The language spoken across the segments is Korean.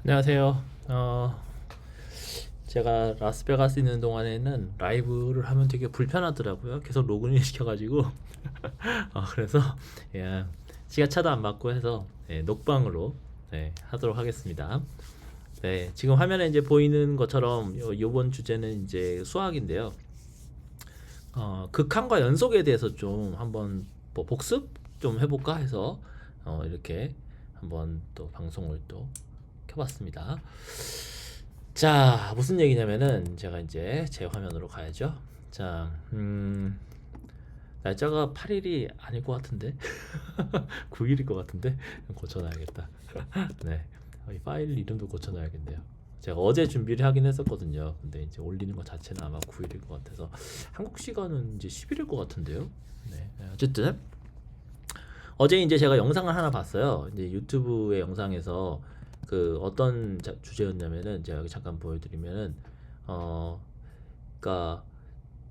안녕하세요. 제가 라스베가스 있는 동안에는 라이브를 하면 되게 불편하더라고요. 계속 로그인 시켜가지고 그래서 예, 시간차도 안 맞고 해서 녹방으로 하도록 하겠습니다. 네, 지금 화면에 이제 보이는 것처럼 요번 주제는 이제 수학인데요. 극한과 연속에 대해서 좀 한번 뭐 복습 좀 해볼까 해서 이렇게 한번 또 방송을 또 켜봤습니다. 자, 무슨 얘기냐면은 제가 이제 제 화면으로 가야죠. 자, 날짜가 8일이 아닐 것 같은데 9일일 것 같은데 고쳐놔야겠다. 네, 이 파일 이름도 고쳐놔야겠네요. 제가 어제 준비를 하긴 했었거든요. 근데 이제 올리는 것 자체는 아마 9일일 것 같아서 한국 시간은 이제 10일일 것 같은데요. 네, 어쨌든 어제 이제 제가 영상을 하나 봤어요. 이제 유튜브의 영상에서 그 어떤 주제였냐면은 제가 여기 잠깐 보여드리면은 어 그러니까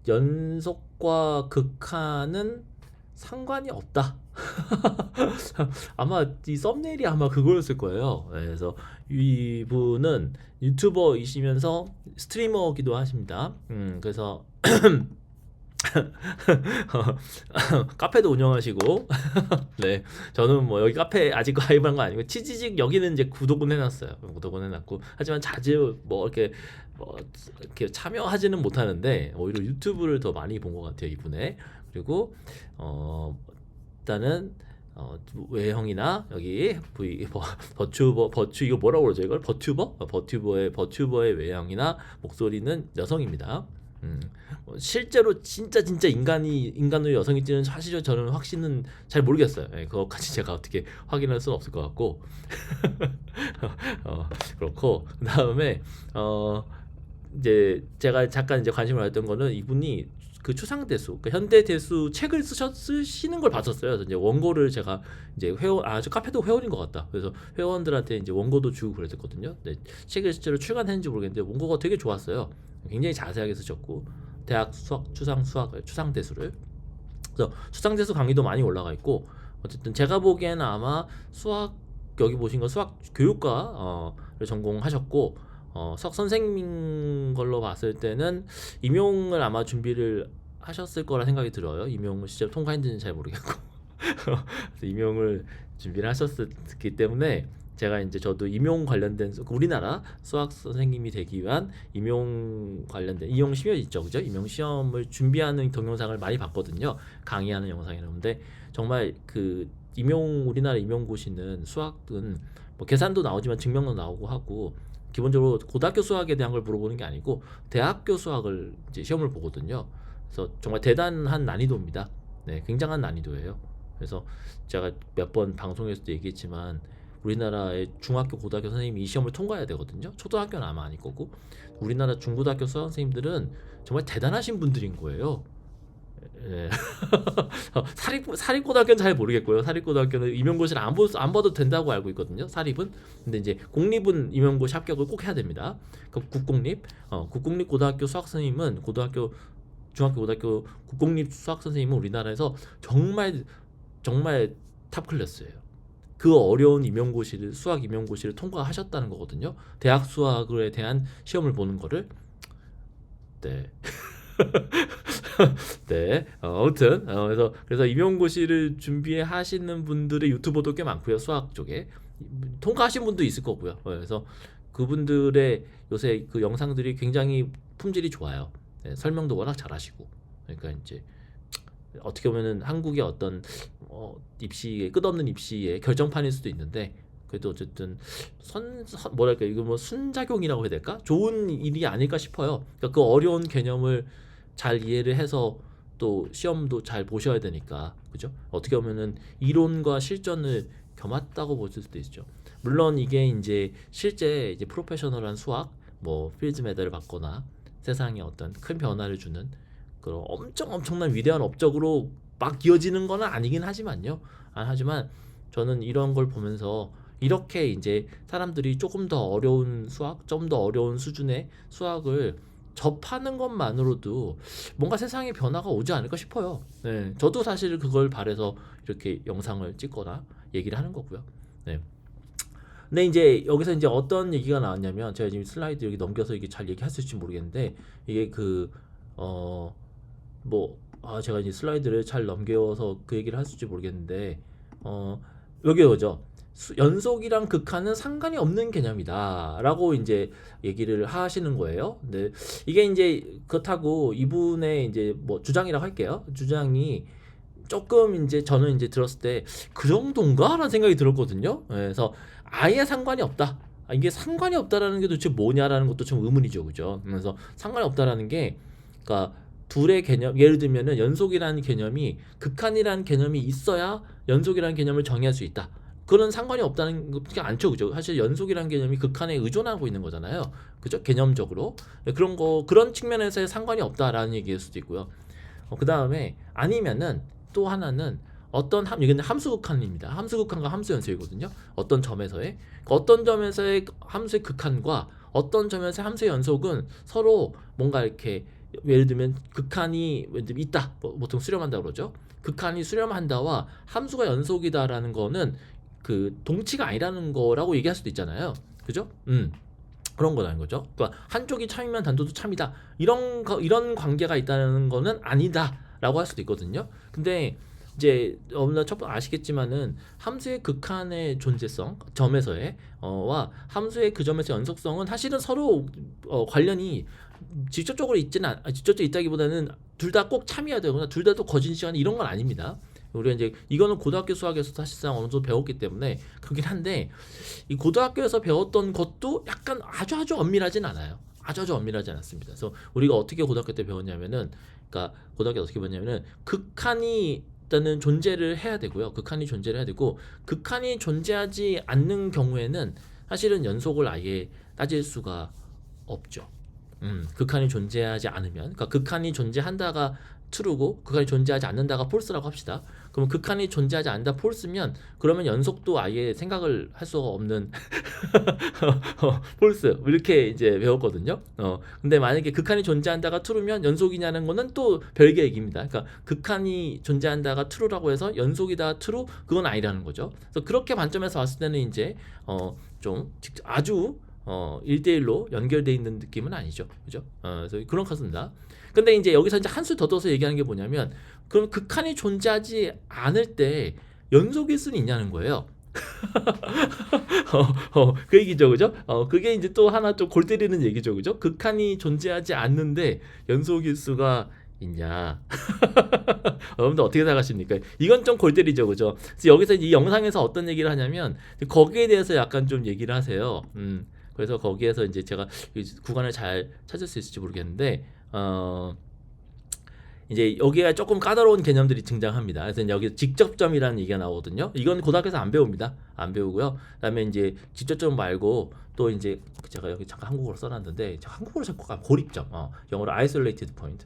연속과 극한은 상관이 없다. 아마 이 썸네일이 아마 그거였을 거예요. 네, 그래서 이분은 유튜버이시면서 스트리머기도 하십니다. 그래서 카페도 운영하시고 네, 저는 뭐 여기 카페 아직 가입한 거 아니고 치지직 여기는 이제 구독은 해놨어요. 구독은 해놨고 하지만 자주 뭐 이렇게 뭐 이렇게 참여하지는 못하는데 오히려 유튜브를 더 많이 본 것 같아요 이분의. 그리고 일단은 외형이나 여기 버튜버 이거 뭐라고 그러죠 이걸 버튜버의 외형이나 목소리는 여성입니다. 실제로 진짜 인간으로 여성이 찌는 사실은 저는 확신은 잘 모르겠어요. 그것까지 제가 어떻게 확인할 수는 없을 것 같고 그렇고 그다음에 이제 제가 잠깐 이제 관심을 가졌던 거는 이분이 그 추상대수, 그 현대대수 책을 쓰시는 걸 봤었어요. 그래서 이제 원고를 제가 이제 저 카페도 회원인 것 같다. 그래서 회원들한테 이제 원고도 주고 그랬었거든요. 네, 책을 실제로 출간했는지 모르겠는데 원고가 되게 좋았어요. 굉장히 자세하게 쓰셨고 대학 수학, 추상대수를. 그래서 추상대수 강의도 많이 올라가 있고 어쨌든 제가 보기에는 아마 수학 여기 보신 거 수학 교육과를 전공하셨고 수학 선생님인 걸로 봤을 때는 임용을 아마 준비를 하셨을 거라 생각이 들어요. 임용을 실제로 통과했는지는 잘 모르겠고 그래서 임용을 준비를 하셨기 때문에 제가 이제 저도 임용 관련된 우리나라 수학 선생님이 되기 위한 임용 관련된 임용 시험 있죠, 그죠? 임용 시험을 준비하는 동영상을 많이 봤거든요. 강의하는 영상이었는데 정말 그 우리나라 임용고시는 수학은 뭐 계산도 나오지만 증명도 나오고 하고 기본적으로 고등학교 수학에 대한 걸 물어보는 게 아니고 대학교 수학을 이제 시험을 보거든요. 그래서 정말 대단한 난이도입니다. 네, 굉장한 난이도예요. 그래서 제가 몇 번 방송에서도 얘기했지만 우리나라의 중학교, 고등학교 선생님이 이 시험을 통과해야 되거든요. 초등학교는 아마 아닐 거고 우리나라 중고등학교 수학 선생님들은 정말 대단하신 분들인 거예요. 예. 사립고등학교는 잘 모르겠고요. 사립고등학교는 임용고시를 안 봐도 된다고 알고 있거든요. 사립은. 근데 이제 공립은 임용고시 합격을 꼭 해야 됩니다. 그럼 국공립 고등학교 수학 선생님은 중학교, 고등학교 국공립 수학 선생님은 우리나라에서 정말 탑 클래스예요. 그 어려운 수학 임용고시를 통과하셨다는 거거든요. 대학 수학에 대한 시험을 보는 거를. 네. 네, 아무튼 그래서 임용고시를 준비하시는 분들의 유튜버도 꽤 많고요. 수학 쪽에 통과하신 분도 있을 거고요. 그래서 그분들의 요새 그 영상들이 굉장히 품질이 좋아요. 네, 설명도 워낙 잘하시고. 그러니까 이제 어떻게 보면은 한국의 어떤 입시의 끝없는 입시의 결정판일 수도 있는데 그래도 어쨌든 뭐랄까 이거 뭐 순작용이라고 해야 될까? 좋은 일이 아닐까 싶어요. 그러니까 그 어려운 개념을 잘 이해를 해서 또 시험도 잘 보셔야 되니까 그죠? 어떻게 보면은 이론과 실전을 겸했다고 볼 수도 있죠. 물론 이게 이제 실제 이제 프로페셔널한 수학 뭐 필즈 메달을 받거나 세상에 어떤 큰 변화를 주는 그런 엄청난 위대한 업적으로 막 이어지는 건 아니긴 하지만요. 하지만 저는 이런 걸 보면서 이렇게 이제 사람들이 조금 더 어려운 수학, 좀 더 어려운 수준의 수학을 접하는 것만으로도 뭔가 세상에 변화가 오지 않을까 싶어요. 네, 저도 사실 그걸 바래서 이렇게 영상을 찍거나 얘기를 하는 거고요. 네. 근데 이제 여기서 이제 어떤 얘기가 나왔냐면 제가 지금 슬라이드 여기 넘겨서 이게 잘 얘기할 수 있을지 모르겠는데 이게 제가 이제 슬라이드를 잘 넘겨서 그 얘기를 할 수 있을지 모르겠는데 어 여기 오죠. 연속이랑 극한은 상관이 없는 개념이다라고 이제 얘기를 하시는 거예요. 근데 이게 이제 그렇다고 이분의 이제 뭐 주장이라고 할게요. 주장이 조금 이제 저는 이제 들었을 때 그 정도인가라는 생각이 들었거든요. 예, 그래서 아예 상관이 없다. 이게 상관이 없다라는 게 도대체 뭐냐라는 것도 좀 의문이죠, 그죠? 그래서 상관이 없다라는 게, 그러니까 둘의 개념, 예를 들면은 연속이라는 개념이 극한이라는 개념이 있어야 연속이라는 개념을 정의할 수 있다. 그런 상관이 없다는 게 않죠, 그죠? 사실 연속이라는 개념이 극한에 의존하고 있는 거잖아요, 그죠? 개념적으로. 그런 측면에서의 상관이 없다라는 얘기일 수도 있고요. 그 다음에 아니면은 또 하나는 이건 함수 극한입니다. 함수 극한과 함수 연속이거든요. 어떤 점에서의 함수의 극한과 어떤 점에서의 함수의 연속은 서로 뭔가 이렇게, 예를 들면 극한이 있다. 보통 수렴한다 그러죠. 극한이 수렴한다와 함수가 연속이다라는 거는 그 동치가 아니라는 거라고 얘기할 수도 있잖아요. 그죠? 그런 거라는 거죠. 그러니까 한쪽이 참이면 단도도 참이다. 이런 관계가 있다는 거는 아니다라고 할 수도 있거든요. 근데 이제 너무나 첫 번째 아시겠지만은 함수의 극한의 존재성 점에서의 와 함수의 그 점에서 연속성은 사실은 서로 관련이 직접적으로 직접적으로 있다기보다는 둘 다 꼭 참여해야 되거나 둘 다 또 거진 시간 이런 건 아닙니다. 우리가 이제 이거는 고등학교 수학에서 사실상 어느 정도 배웠기 때문에 그긴 한데, 이 고등학교에서 배웠던 것도 약간 아주 엄밀하진 않아요. 아주 엄밀하지 않았습니다. 그래서 우리가 어떻게 고등학교 때 배웠냐면은, 그러니까 고등학교 어떻게 배웠냐면은 극한이 일단은 존재를 해야 되고요. 극한이 존재를 해야 되고, 극한이 존재하지 않는 경우에는 사실은 연속을 아예 따질 수가 없죠. 극한이 존재하지 않으면, 그러니까 극한이 존재한다가 true고 극한이 존재하지 않는다가 false라고 합시다. 그러면 극한이 존재하지 않는다 false면 그러면 연속도 아예 생각을 할 수가 없는 false 이렇게 이제 배웠거든요. 근데 만약에 극한이 존재한다가 true면 연속이냐는 거는 또 별개 얘기입니다. 그러니까 극한이 존재한다가 true라고 해서 연속이다 true 그건 아니라는 거죠. 그래서 그렇게 관점에서 봤을 때는 이제 좀 아주 1대1로 연결돼 있는 느낌은 아니죠. 그죠? 그래서 그런 것입니다. 근데 이제 여기서 이제 한 수 더 둬서 얘기하는 게 뭐냐면, 그럼 극한이 존재하지 않을 때 연속일 수는 있냐는 거예요. 그 얘기죠, 그죠? 그게 이제 또 하나 좀 골 때리는 얘기죠, 그죠? 극한이 존재하지 않는데 연속일 수가 있냐? 여러분들 어떻게 생각하십니까? 이건 좀 골 때리죠, 그죠? 그래서 여기서 이 영상에서 어떤 얘기를 하냐면 거기에 대해서 약간 좀 얘기를 하세요. 그래서 거기에서 이제 제가 구간을 잘 찾을 수 있을지 모르겠는데, 이제 여기가 조금 까다로운 개념들이 등장합니다. 그래서 여기 직접점이라는 얘기가 나오거든요. 이건 고등학교에서 안 배웁니다. 안 배우고요. 그다음에 이제 직접점 말고 또 이제 제가 여기 잠깐 한국어로 써놨는데, 제가 한국어로 자꾸 고립점, 영어로 isolated point,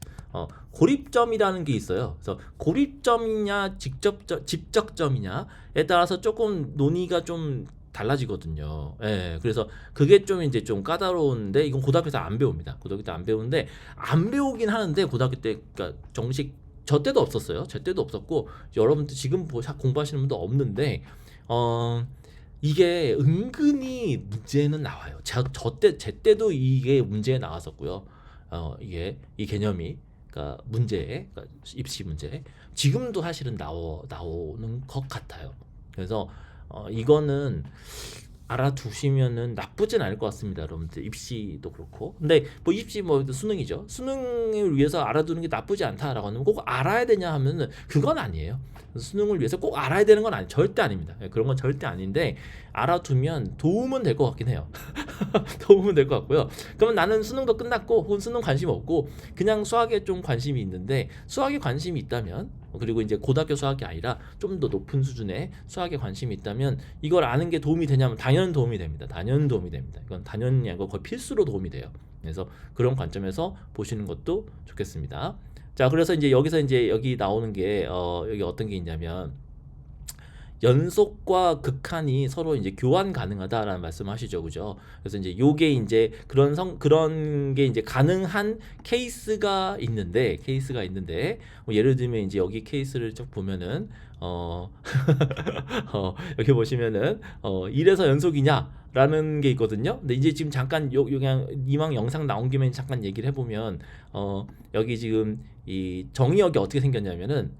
고립점이라는 게 있어요. 그래서 고립점이냐 직접점이냐에 따라서 조금 논의가 좀 달라지거든요. 예, 그래서 그게 좀 이제 좀 까다로운데, 이건 고등학교 때 안 배웁니다. 고등학교 때 안 배우는데, 안 배우긴 하는데 고등학교 때, 그러니까 정식 저 때도 없었어요. 제 때도 없었고 여러분들 지금 공부하시는 분도 없는데, 이게 은근히 문제는 나와요. 제 때도 이게 문제에 나왔었고요. 이게 이 개념이, 그러니까 그러니까 입시 문제 지금도 사실은 나오는 것 같아요. 그래서 이거는 알아두시면은 나쁘진 않을 것 같습니다, 여러분들. 입시도 그렇고. 근데 뭐 입시 수능이죠. 수능을 위해서 알아두는 게 나쁘지 않다라고 하면 꼭 알아야 되냐 하면은 그건 아니에요. 수능을 위해서 꼭 알아야 되는 건 절대 아닙니다. 그런 건 절대 아닌데 알아두면 도움은 될 것 같긴 해요. 도움은 될 것 같고요. 그러면 나는 수능도 끝났고 혹은 수능 관심 없고 그냥 수학에 좀 관심이 있는데, 수학에 관심이 있다면, 그리고 이제 고등학교 수학이 아니라 좀 더 높은 수준의 수학에 관심이 있다면 이걸 아는 게 도움이 되냐면 당연 도움이 됩니다. 당연 도움이 됩니다. 이건 당연히 아니고 거의 필수로 도움이 돼요. 그래서 그런 관점에서 보시는 것도 좋겠습니다. 자, 그래서 이제 여기서 이제 여기 나오는 게 여기 어떤 게 있냐면, 연속과 극한이 서로 이제 교환 가능하다라는 말씀하시죠, 그죠? 그래서 이제 요게 이제 그런 게 이제 가능한 케이스가 있는데 뭐 예를 들면 이제 여기 케이스를 쭉 보면은 여기 보시면은 1에서 연속이냐라는 게 있거든요. 근데 이제 지금 잠깐 그냥 이왕 영상 나온 김에 잠깐 얘기를 해보면 여기 지금 이 정의역이 어떻게 생겼냐면은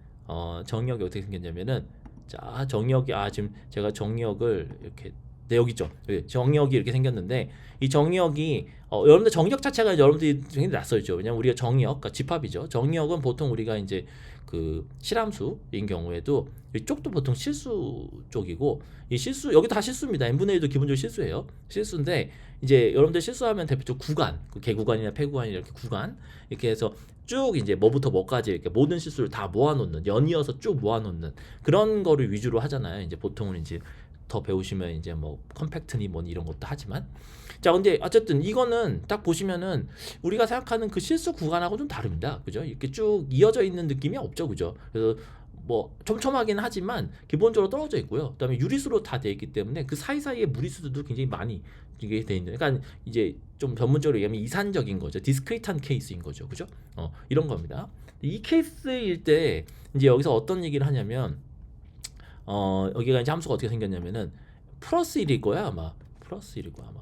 자, 정의역이 지금 제가 정의역을 이렇게 네, 여기 있죠. 여기 정의역이 이렇게 생겼는데 이 정의역이 여러분들 정의역 자체가 여러분들이 굉장히 낯설죠. 왜냐면 우리가 정의역, 그러니까 집합이죠. 정의역은 보통 우리가 이제 그 실함수인 경우에도 이쪽도 보통 실수 쪽이고 이 실수 여기 다 실수입니다. n분의 1도 기본적으로 실수예요. 실수인데 이제 여러분들 실수하면 대표적 구간, 그 개구간이나 폐구간이나 이렇게 구간 이렇게 해서 쭉 이제 뭐부터 뭐까지 이렇게 모든 실수를 다 모아놓는 연이어서 쭉 모아놓는 그런 거를 위주로 하잖아요. 이제 보통은 이제 더 배우시면 이제 뭐 컴팩트니 뭐니 이런 것도 하지만 자 근데 어쨌든 이거는 딱 보시면은 우리가 생각하는 그 실수 구간하고 좀 다릅니다. 그죠? 이렇게 쭉 이어져 있는 느낌이 없죠. 그죠? 그래서 뭐 촘촘하긴 하지만 기본적으로 떨어져 있고요. 그다음에 유리수로 다 돼 있기 때문에 그 사이사이에 무리수들도 굉장히 많이 이게 돼 있는. 그러니까 이제 좀 전문적으로 얘기하면 이산적인 거죠. 디스크리트한 케이스인 거죠. 그죠? 이런 겁니다. 이 케이스일 때 이제 여기서 어떤 얘기를 하냐면 여기가 이제 함수가 어떻게 생겼냐면은 플러스 1일 거야 아마. 플러스 1일 거야 아마.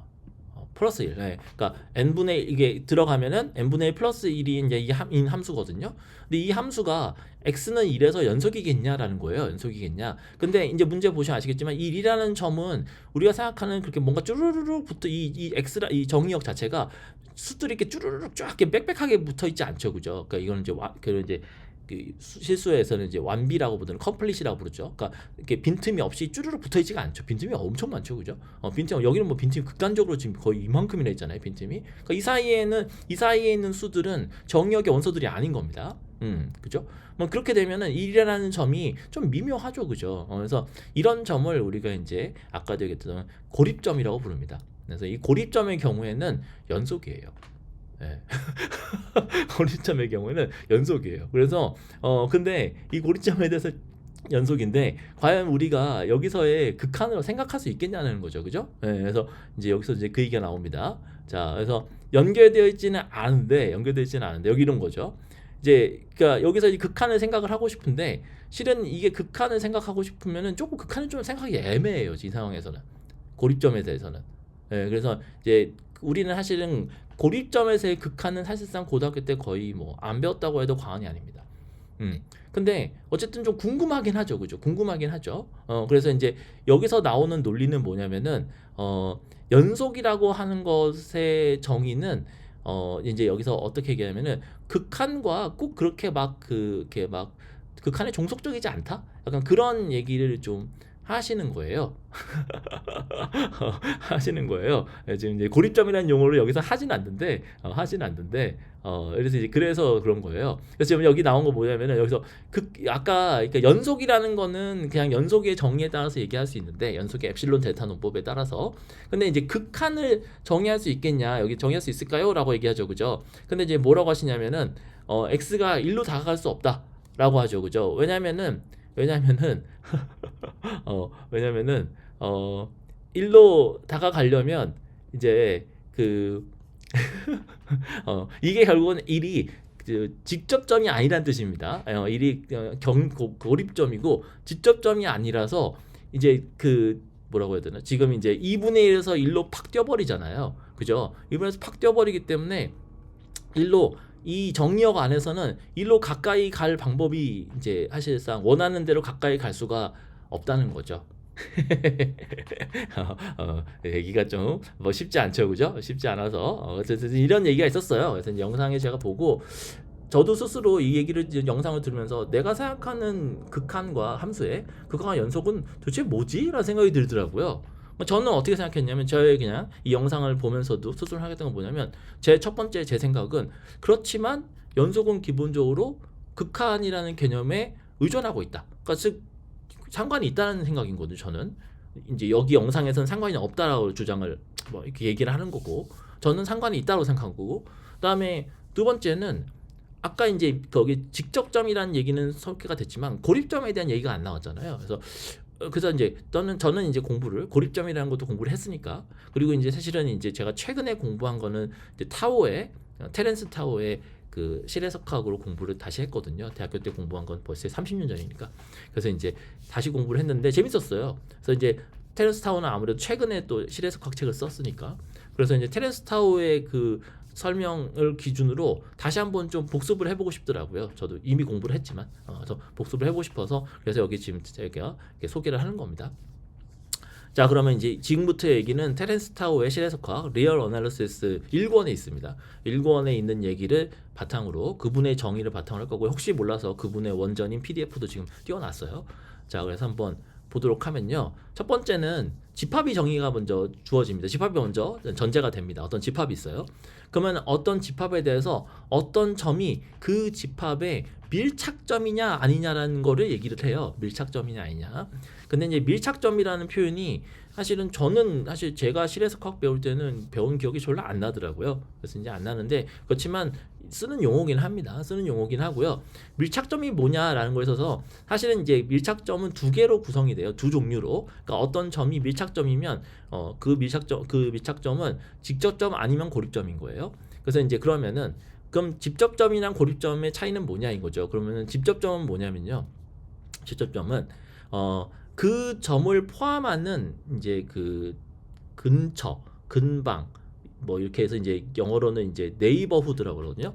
플러스 1. 네. 그러니까 n분의 1 이게 들어가면은 n분의 1 플러스 1이 이제 이 함수거든요. 근데 이 함수가 x는 1에서 연속이겠냐라는 거예요. 연속이겠냐. 근데 이제 문제 보시면 아시겠지만 이 1이라는 점은 우리가 생각하는 그렇게 뭔가 쭈루루룩 붙어 이 x라 이 정의역 자체가 수들이 이렇게 쭈루루룩 쫙 이렇게 빽빽하게 붙어 있지 않죠. 그죠? 그러니까 이거는 이제 그 실수에서는 이제 완비라고 부르는 컴플릿이라고 부르죠. 그러니까 이렇게 빈틈이 없이 쭈르륵 붙어 있지가 않죠. 빈틈이 엄청 많죠, 그죠? 빈틈 여기는 뭐 빈틈이 극단적으로 지금 거의 이만큼이나 있잖아요, 빈틈이. 그러니까 이 사이에 있는 수들은 정의역의 원소들이 아닌 겁니다. 그죠? 뭐 그렇게 되면은 1이라는 점이 좀 미묘하죠, 그죠? 그래서 이런 점을 우리가 이제 아까도 얘기했던 고립점이라고 부릅니다. 그래서 이 고립점의 경우에는 연속이에요. 네. 고립점의 경우에는 연속이에요. 그래서 근데 이 고립점에 대해서 연속인데 과연 우리가 여기서의 극한으로 생각할 수 있겠냐는 거죠, 그죠? 네, 그래서 이제 여기서 이제 그 얘기가 나옵니다. 자, 그래서 연결되어 있지는 않은데 여기 이런 거죠. 이제 그러니까 여기서 이 극한을 생각을 하고 싶은데 실은 이게 극한을 생각하고 싶으면은 조금 극한을 좀 생각하기 애매해요, 이 상황에서는 고립점에 대해서는. 네, 그래서 이제 우리는 사실은 고립점에서의 극한은 사실상 고등학교 때 거의 뭐 안 배웠다고 해도 과언이 아닙니다. 근데 어쨌든 좀 궁금하긴 하죠, 그죠? 궁금하긴 하죠. 그래서 이제 여기서 나오는 논리는 뭐냐면은 연속이라고 하는 것의 정의는 이제 여기서 어떻게 얘기하냐면은 극한과 꼭 그렇게 이렇게 막 극한에 종속적이지 않다? 약간 그런 얘기를 좀 하시는 거예요. 하시는 거예요. 지금 이제 고립점이라는 용어를 여기서 하진 않는데 그래서 이제 그래서 그런 거예요. 그래서 지금 여기 나온 거 뭐냐면은 여기서 아까 그러니까 연속이라는 거는 그냥 연속의 정의에 따라서 얘기할 수 있는데 연속의 엡실론 델타 논법에 따라서 근데 이제 극한을 정의할 수 있겠냐 여기 정의할 수 있을까요?라고 얘기하죠, 그죠? 근데 이제 뭐라고 하시냐면은 x가 1로 다가갈 수 없다라고 하죠, 그죠? 왜냐면은 1로 다가가려면 이제 이게 결국은 1이 직접점이 아니란 뜻입니다. 1이 고립점이고 직접점이 아니라서 이제 뭐라고 해야 되나? 지금 이제 2분의 1에서 1로 팍 뛰어버리잖아요. 그죠? 2분의 1에서 팍 뛰어버리기 때문에 1로 이 정의역 안에서는 1로 가까이 갈 방법이 이제 사실상 원하는 대로 가까이 갈 수가 없다는 거죠. 얘기가 좀 뭐 쉽지 않죠, 그죠? 쉽지 않아서 이런 얘기가 있었어요. 그래서 영상에 제가 보고 저도 스스로 이 얘기를 영상을 들으면서 내가 생각하는 극한과 함수의 극한과 연속은 도대체 뭐지? 라는 생각이 들더라고요. 저는 어떻게 생각했냐면 저의 그냥 이 영상을 보면서도 스스로 하겠다는 건 뭐냐면 제 첫 번째 제 생각은 그렇지만 연속은 기본적으로 극한이라는 개념에 의존하고 있다. 그러니까 즉 상관이 있다는 생각인 거죠. 저는 이제 여기 영상에서는 상관이 없다라고 주장을 뭐 이렇게 얘기를 하는 거고 저는 상관이 있다고 생각한 거고 그다음에 두 번째는 아까 이제 거기 직접점이라는 얘기는 설계가 됐지만 고립점에 대한 얘기가 안 나왔잖아요. 그래서 그래서 이제 저는 이제 공부를 고립점이라는 것도 공부를 했으니까, 그리고 이제 사실은 이제 제가 최근에 공부한 거는 이제 타오의 테렌스 타오의 그 실내석학으로 공부를 다시 했거든요. 대학교 때 공부한 건 벌써 30년 전이니까. 그래서 이제 다시 공부를 했는데 재밌었어요. 그래서 이제 테렌스 타오는 아무래도 최근에 또 실내석학 책을 썼으니까, 그래서 이제 테렌스 타오의 그 설명을 기준으로 다시 한번 좀 복습을 해보고 싶더라고요. 저도 이미 공부를 했지만 저 복습을 해보고 싶어서, 그래서 여기 지금 제가 이렇게 소개를 하는 겁니다. 자, 그러면 이제 지금부터 얘기는 테렌스 타오의 실내석학 리얼 어널리시스 1권에 있습니다. 1권에 있는 얘기를 바탕으로, 그분의 정의를 바탕으로 할 거고, 혹시 몰라서 그분의 원전인 PDF도 지금 띄워놨어요. 자, 그래서 한번 보도록 하면요. 첫 번째는 집합이 정의가 먼저 주어집니다. 집합이 먼저 전제가 됩니다. 어떤 집합이 있어요. 그러면 어떤 집합에 대해서 어떤 점이 그 집합의 밀착점이냐 아니냐라는 거를 얘기를 해요. 밀착점이냐 아니냐. 근데 이제 밀착점이라는 표현이 사실은 저는 사실 제가 실내석학 배울 때는 배운 기억이 별로 안 나더라고요. 그래서 이제 안 나는데, 그렇지만 쓰는 용어긴 합니다. 쓰는 용어긴 하고요. 밀착점이 뭐냐라는 거에 있어서 사실은 이제 밀착점은 두 개로 구성이 돼요. 두 종류로. 그러니까 어떤 점이 밀착점이면 그 밀착점은 직접점 아니면 고립점인 거예요. 그래서 이제 그러면은 그럼 직접점이랑 고립점의 차이는 뭐냐 이거죠. 그러면은 직접점은 뭐냐면요. 직접점은 그 점을 포함하는 이제 그 근처, 근방, 뭐 이렇게 해서 이제 영어로는 이제 네이버후드라고 그러거든요.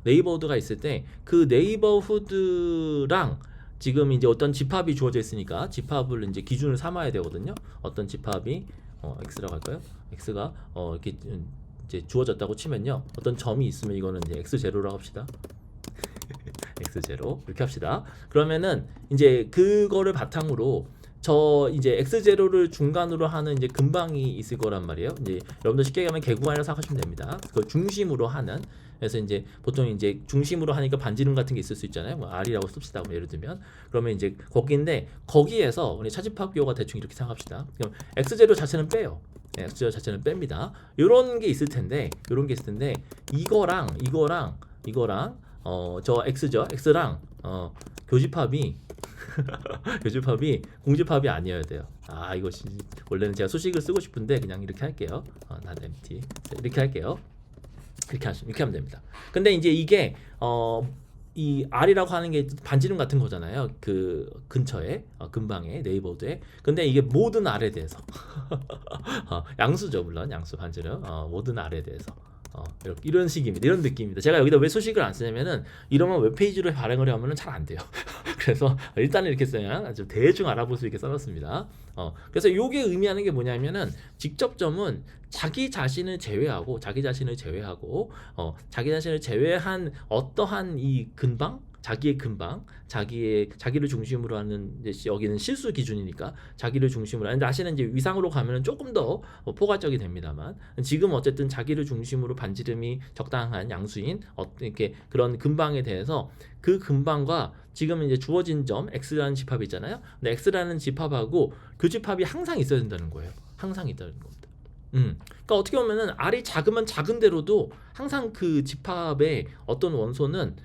네이버후드가 있을 때 그 네이버후드랑 지금 이제 어떤 집합이 주어져 있으니까 집합을 이제 기준을 삼아야 되거든요. 어떤 집합이 x라고 할까요? x가 이렇게 이제 주어졌다고 치면요. 어떤 점이 있으면 이거는 이제 x0라고 합시다. x0 이렇게 합시다. 그러면은 이제 그거를 바탕으로 저 이제 x0를 중간으로 하는 이제 근방이 있을 거란 말이에요. 이제 여러분들 쉽게 얘기하면 개구간이라고 생각하시면 됩니다. 그걸 중심으로 하는. 그래서 이제 보통 이제 중심으로 하니까 반지름 같은 게 있을 수 있잖아요. 뭐 R이라고 씁시다. 뭐 예를 들면 그러면 이제 거기인데, 거기에서 우리 차집합 비호가 대충 이렇게 생각합시다. 그럼 x0 자체는 빼요. 네, x0 자체는 뺍니다. 요런 게 있을 텐데, 이거랑 저 x죠. x랑 교집합이 교집합이 공집합이 아니어야 돼요. 이거 원래는 제가 수식을 쓰고 싶은데 그냥 이렇게 할게요. 난 empty 이렇게 할게요. 이렇게 하면 됩니다. 근데 이제 이게 이 R이라고 하는 게 반지름 같은 거잖아요. 그 근처에 근방에 네이버드에. 근데 이게 모든 R에 대해서 양수죠, 물론 양수 반지름 모든 R에 대해서 이런 식입니다. 이런 느낌입니다. 제가 여기다 왜 수식을 안 쓰냐면은 이러면 웹페이지로 발행을 하면은 잘 안 돼요. 그래서 일단은 이렇게 써야 좀 대충 알아볼 수 있게 써놨습니다. 그래서 이게 의미하는 게 뭐냐면은 직접점은 자기 자신을 제외하고 자기 자신을 제외한 어떠한 이 근방, 자기의 근방, 자기를 중심으로 하는, 이제 여기는 실수 기준이니까 자기를 중심으로 하는데, 사실은 이제 위상으로 가면은 조금 더 포괄적이 됩니다만, 지금 어쨌든 자기를 중심으로 반지름이 적당한 양수인 이렇게 그런 근방에 대해서, 그 근방과 지금 이제 주어진 점 x라는 집합이 있잖아요. 근데 x라는 집합하고 교집합이 항상 있어야 된다는 거예요. 항상 있다는 겁니다. 그러니까 어떻게 보면은 R이 작으면 작은 대로도 항상 그 집합의 어떤 원소는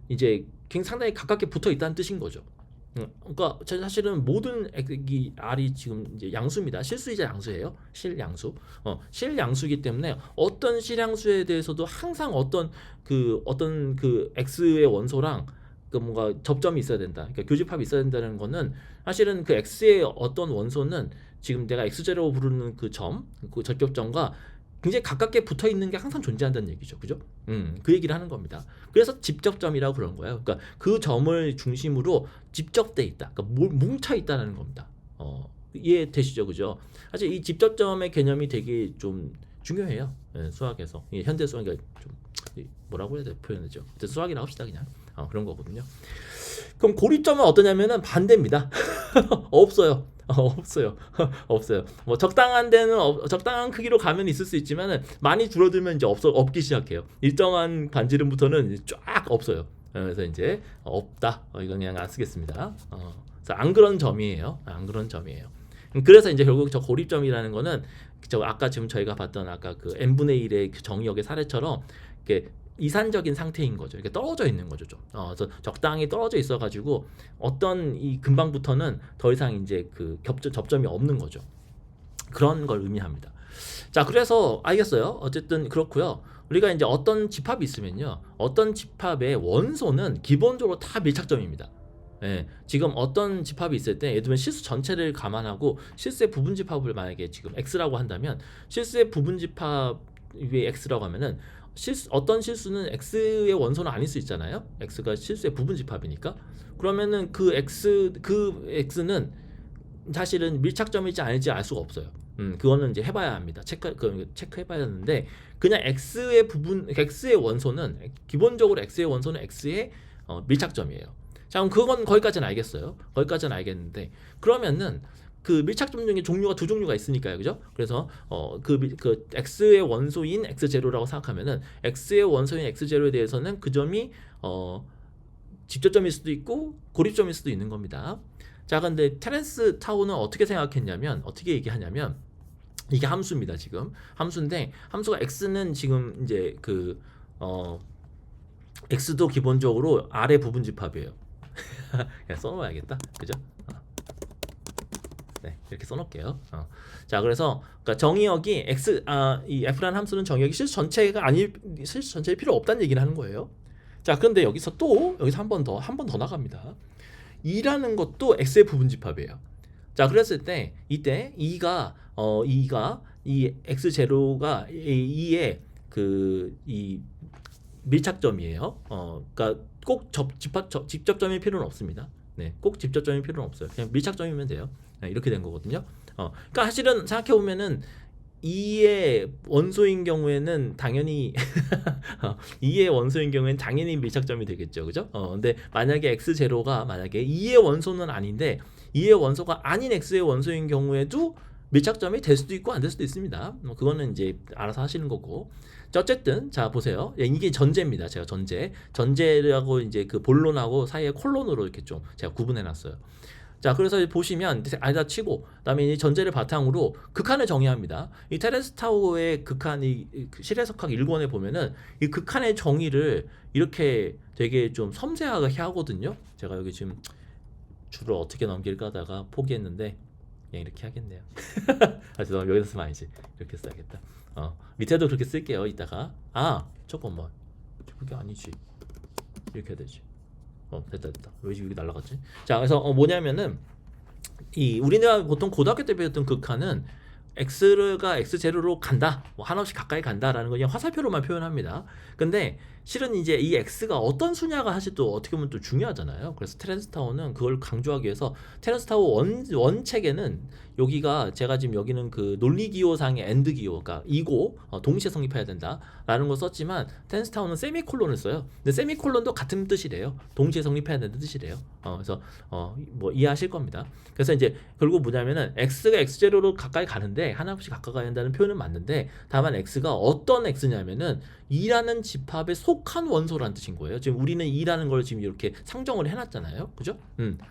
이제 상당히 가깝게 붙어 있다는 뜻인 거죠. 그러니까 사실은 모든 이 R이 지금 이제 양수입니다. 실수이자 양수예요. 실양수. 실양수이기 때문에 어떤 실양수에 대해서도 항상 어떤 그 X의 원소랑 그 뭔가 접점이 있어야 된다. 그러니까 교집합이 있어야 된다는 거는, 사실은 그 X의 어떤 원소는 지금 내가 X0 부르는 그 접점과 굉장히 가깝게 붙어 있는 게 항상 존재한다는 얘기죠. 그죠? 그 얘기를 하는 겁니다. 그래서 집접점이라고 그런 거예요. 그러니까 그 점을 중심으로 집접돼 있다. 그러니까 뭉쳐 있다는 겁니다. 이해되시죠? 그죠? 사실 이 집접점의 개념이 되게 좀 중요해요. 수학에서. 현대 수학이 좀 뭐라고 해야 돼? 표현하죠. 수학이라고 합시다 그냥. 그런 거거든요. 그럼 고립점은 어떠냐면은 반대입니다. 없어요. 없어요. 뭐 적당한 데는 적당한 크기로 가면 있을 수 있지만은 많이 줄어들면 이제 없기 시작해요. 일정한 반지름부터는 쫙 없어요. 그래서 이제 없다. 이건 그냥 안 쓰겠습니다. 그래서 안 그런 점이에요. 그래서 이제 결국 저 고립점이라는 거는 아까 지금 저희가 봤던 아까 그 n분의 1의 그 정의역의 사례처럼 이렇게 이산적인 상태인 거죠. 이렇게 떨어져 있는 거죠, 좀. 그래서 적당히 떨어져 있어가지고 어떤 이 근방부터는 더 이상 이제 그 접점이 없는 거죠. 그런 걸 의미합니다. 자, 그래서 알겠어요. 어쨌든 그렇고요. 우리가 이제 어떤 집합이 있으면요, 어떤 집합의 원소는 기본적으로 다 밀착점입니다. 예, 지금 어떤 집합이 있을 때 예를 들면 실수 전체를 감안하고 실수의 부분 집합을 만약에 지금 x라고 한다면 실수의 부분 집합 위에 x라고 하면은 어떤 실수는 x의 원소는 아닐 수 있잖아요. x가 실수의 부분 집합이니까. 그러면은 그 x는 사실은 밀착점일지 아닐지 알 수가 없어요. 그거는 이제 해봐야 합니다. 체크해봐야 하는데 그냥 x의 원소는 기본적으로 x의 원소는 x의 밀착점이에요. 자, 그럼 그건 거기까지는 알겠어요. 거기까지는 알겠는데 그러면은 그 밀착점 중에 종류가 두 종류가 있으니까요, 그죠? 그래서 그 x의 원소인 x0라고 생각하면은 x의 원소인 x0에 대해서는 그 점이 직접점일 수도 있고 고립점일 수도 있는 겁니다. 자, 근데 테렌스 타우는 어떻게 생각했냐면 어떻게 얘기하냐면 이게 함수입니다. 지금 함수인데 함수가 x는 지금 이제 x도 기본적으로 아래 부분 집합이에요. 그냥 써놓아야겠다, 그죠? 네, 이렇게 써놓을게요. 자, 그래서 그러니까 정의역이 이 f라는 함수는 정의역이 실수 전체에 필요 없다는 얘기를 하는 거예요. 자, 그런데 여기서 한 번 더 나갑니다. 2라는 것도 x의 부분 집합이에요. 자, 그랬을 때 이때 2가 이 x0가 2의 이 밀착점이에요. 그러니까 꼭 직접점일 필요는 없습니다. 네, 꼭 직접점일 필요는 없어요. 그냥 밀착점이면 돼요. 네, 이렇게 된 거거든요. 그러니까 사실은 생각해 보면은 2의 원소인 경우에는 당연히 2의 원소인 경우에는 당연히 밀착점이 되겠죠, 그죠? 근데 만약에 x0가 만약에 2의 원소는 아닌데 2의 원소가 아닌 x의 원소인 경우에도 밀착점이 될 수도 있고 안 될 수도 있습니다. 그거는 이제 알아서 하시는 거고. 자, 어쨌든 자 보세요. 이게 전제입니다. 제가 전제라고 이제 그 본론하고 사이에 콜론으로 이렇게 좀 제가 구분해놨어요. 자, 그래서 보시면 아니다 치고 그다음에 이 전제를 바탕으로 극한을 정의합니다. 이 테렌스 타워의 극한이 실해석학 1권에 보면은 이 극한의 정의를 이렇게 되게 좀 섬세하게 하거든요. 제가 여기 지금 줄을 어떻게 넘길까 하다가 포기했는데 그냥 이렇게 하겠네요. 죄송합니다. 여기서 쓰면 아니지. 이렇게 써야겠다. 밑에도 그렇게 쓸게요. 이따가 잠깐만, 그게 아니지. 이렇게 해야 되지. 됐다. 왜 여기 날라갔지? 자, 그래서 뭐냐면은 우리가 보통 고등학교 때 배웠던 극한은 x가 x0로 간다, 뭐 한없이 가까이 간다라는 거 그냥 화살표로만 표현합니다. 근데 실은 이제 이 x가 어떤 수냐가 사실 또 어떻게 보면 또 중요하잖아요. 그래서 테렌스 타워는 그걸 강조하기 위해서 테렌스 타워 원책에는 여기가 제가 지금 여기는 그 논리 기호상의 엔드 기호, 그러니까 이고 동시에 성립해야 된다라는 거 썼지만 테렌스 타워는 세미콜론을 써요. 근데 세미콜론도 같은 뜻이래요. 동시에 성립해야 된다는 뜻이래요. 그래서 뭐 이해하실 겁니다. 그래서 이제 결국 뭐냐면은 x가 x0로 가까이 가는데 하나씩 가까이 가야 한다는 표현은 맞는데 다만 x가 어떤 x냐면은 2라는 집합에 속한 원소라는 뜻인 거예요. 지금 우리는 2라는 걸 지금 이렇게 상정을 해놨잖아요, 그죠?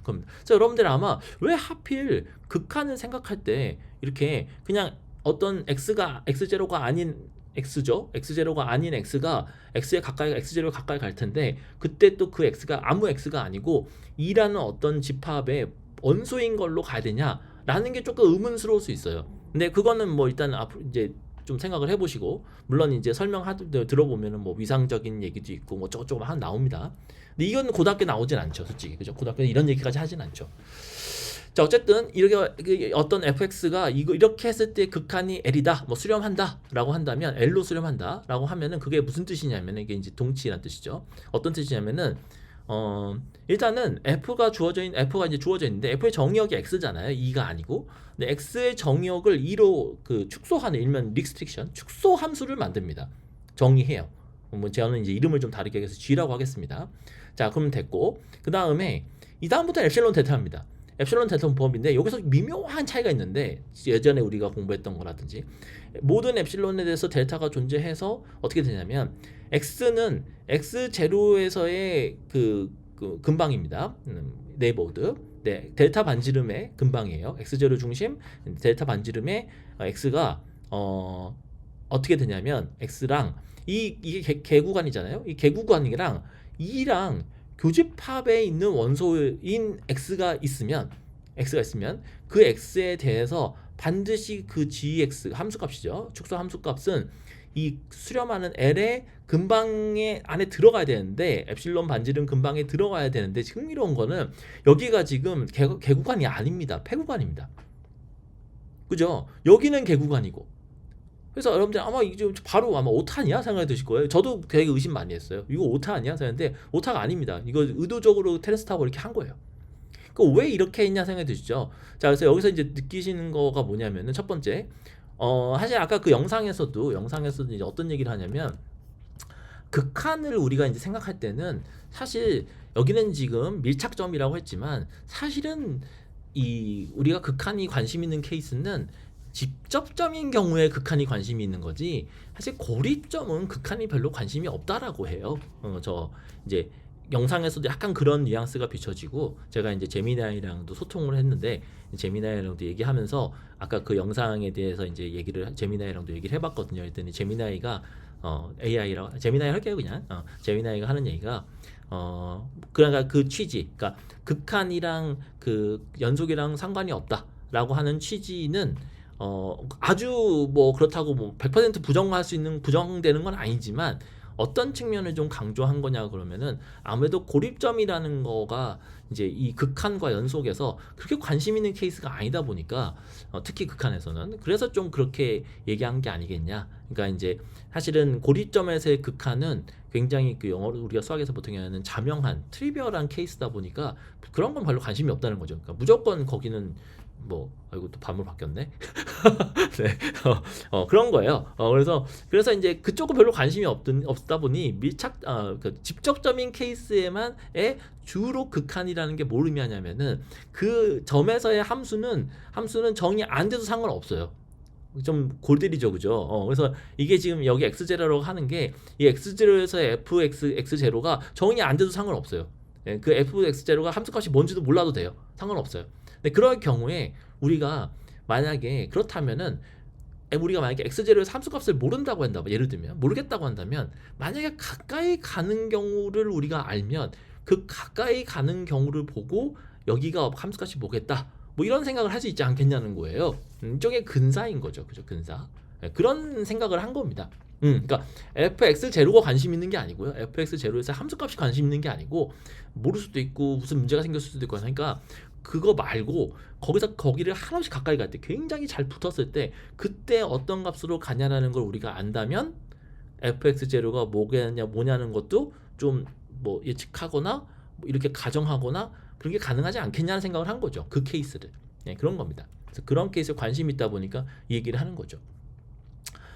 그럼 여러분들 아마 왜 하필 극한을 생각할 때 이렇게 그냥 어떤 x0가 아닌 x죠. x0가 아닌 x가 x0에 가까이 갈 텐데 그때 또 그 x가 아무 x가 아니고 2라는 어떤 집합의 원소인 걸로 가야 되냐라는 게 조금 의문스러울 수 있어요. 근데 그거는 뭐 일단 앞으로 이제 좀 생각을 해보시고, 물론 이제 들어보면은 뭐 위상적인 얘기도 있고 뭐 저거 한 나옵니다. 근데 이건 고등학교 나오진 않죠, 솔직히, 그죠? 고등학교는 이런 얘기까지 하진 않죠. 자, 어쨌든 이렇게 어떤 fx가 이렇게 했을 때 극한이 L이다, 뭐 수렴한다라고 한다면, L로 수렴한다라고 하면은 그게 무슨 뜻이냐면은 이게 이제 동치란 뜻이죠. 어떤 뜻이냐면은 일단은 f가 이제 주어져 있는데 f의 정의역이 x잖아요. 2가 아니고. 근데 x의 정의역을 2로 그 축소하는, 일명 리스트릭션, 축소 함수를 만듭니다. 정의해요. 뭐 저는 이제 이름을 좀 다르게 해서 g라고 하겠습니다. 자, 그럼 됐고, 그 다음부터 엡실론 데타입니다. 엡실론 데타 범위인데 여기서 미묘한 차이가 있는데, 예전에 우리가 공부했던 거라든지 모든 엡실론에 대해서 델타가 존재해서 어떻게 되냐면 x는 x0에서의 그 근방입니다. 네이버드. 네, 델타 반지름의 근방이에요. x0 중심 델타 반지름의 x가 어떻게 되냐면 x랑 이게 개구간이잖아요. 이 개구간이랑 2랑 교집합에 있는 원소인 x가 있으면 그 x에 대해서 반드시 그 gx 함수값이죠. 축소 함수값은 이 수렴하는 L의 근방에 안에 들어가야 되는데, 엡실론 반지름 근방에 들어가야 되는데, 흥미로운 거는 여기가 지금 개구간이 아닙니다. 폐구간입니다. 그죠? 여기는 개구간이고. 그래서 여러분들 아마 이제 바로 아마 오타냐 생각이 드실 거예요. 저도 되게 의심 많이 했어요. 이거 오타 아니야? 생각했는데 오타가 아닙니다. 이거 의도적으로 테레스 타고 이렇게 한 거예요. 왜 이렇게 했냐 생각이 드시죠? 자, 그래서 여기서 이제 느끼시는 거가 뭐냐면은, 첫 번째, 사실 아까 그 영상에서도 이제 어떤 얘기를 하냐면, 극한을 우리가 이제 생각할 때는 사실 여기는 지금 밀착점이라고 했지만, 사실은 이 우리가 극한이 관심 있는 케이스는 직접점인 경우에 극한이 관심이 있는 거지, 사실 고립점은 극한이 별로 관심이 없다라고 해요. 저 이제 영상에서도 약간 그런 뉘앙스가 비춰지고, 제가 이제 제미나이랑도 소통을 했는데, 제미나이랑도 얘기하면서 아까 그 영상에 대해서 이제 제미나이랑도 얘기를 해봤거든요. 그랬더니 제미나이가 AI라고 제미나이 할게요 그냥. 제미나이가 하는 얘기가 그러니까 그 취지, 그러니까 극한이랑 그 연속이랑 상관이 없다라고 하는 취지는 아주 뭐 그렇다고 뭐 100% 부정되는 건 아니지만, 어떤 측면을 좀 강조한 거냐 그러면은, 아무래도 고립점이라는 거가 이제 이 극한과 연속에서 그렇게 관심 있는 케이스가 아니다 보니까, 특히 극한에서는 그래서 좀 그렇게 얘기한 게 아니겠냐. 그러니까 이제 사실은 고립점에서의 극한은 굉장히 그 영어로 우리가 수학에서 보통 얘기하는 자명한 트리비얼한 케이스다 보니까 그런 건 별로 관심이 없다는 거죠. 그러니까 무조건 거기는 뭐, 아이고 또 반물 바뀌었네. 네, 그런 거예요. 그래서 이제 그쪽은 별로 관심이 없다 보니 그 직접점인 케이스에만에 주로 극한이라는 게 뭘 의미하냐면은, 그 점에서의 함수는 정의 안 돼도 상관없어요. 좀 골들이죠, 그죠? 그래서 이게 지금 여기 x0라고 하는 게, 이 x0에서의 fx0가 정의 안 돼도 상관없어요. 예, 그 fx0가 함수값이 뭔지도 몰라도 돼요. 상관없어요. 근데 그럴 경우에 우리가 만약에 그렇다면은, 우리가 만약에 x0에서 함수값을 모른다고 한다면, 예를 들면 모르겠다고 한다면, 만약에 가까이 가는 경우를 우리가 알면 그 가까이 가는 경우를 보고 여기가 함수값이 뭐겠다, 뭐 이런 생각을 할 수 있지 않겠냐는 거예요. 이쪽에 근사인 거죠, 그죠? 근사. 네, 그런 생각을 한 겁니다. 그러니까 fx0가 관심 있는 게 아니고요, fx0에서 함수값이 관심 있는 게 아니고, 모를 수도 있고 무슨 문제가 생겼을 수도 있고 하니까, 그거 말고 거기를 한없이 가까이 갈 때, 굉장히 잘 붙었을 때, 그때 어떤 값으로 가냐라는 걸 우리가 안다면, fx0가 뭐냐는 것도 좀 뭐 예측하거나 뭐 이렇게 가정하거나 그런 게 가능하지 않겠냐는 생각을 한 거죠. 그 케이스를. 네, 그런 겁니다. 그래서 그런 케이스에 관심이 있다 보니까 이 얘기를 하는 거죠.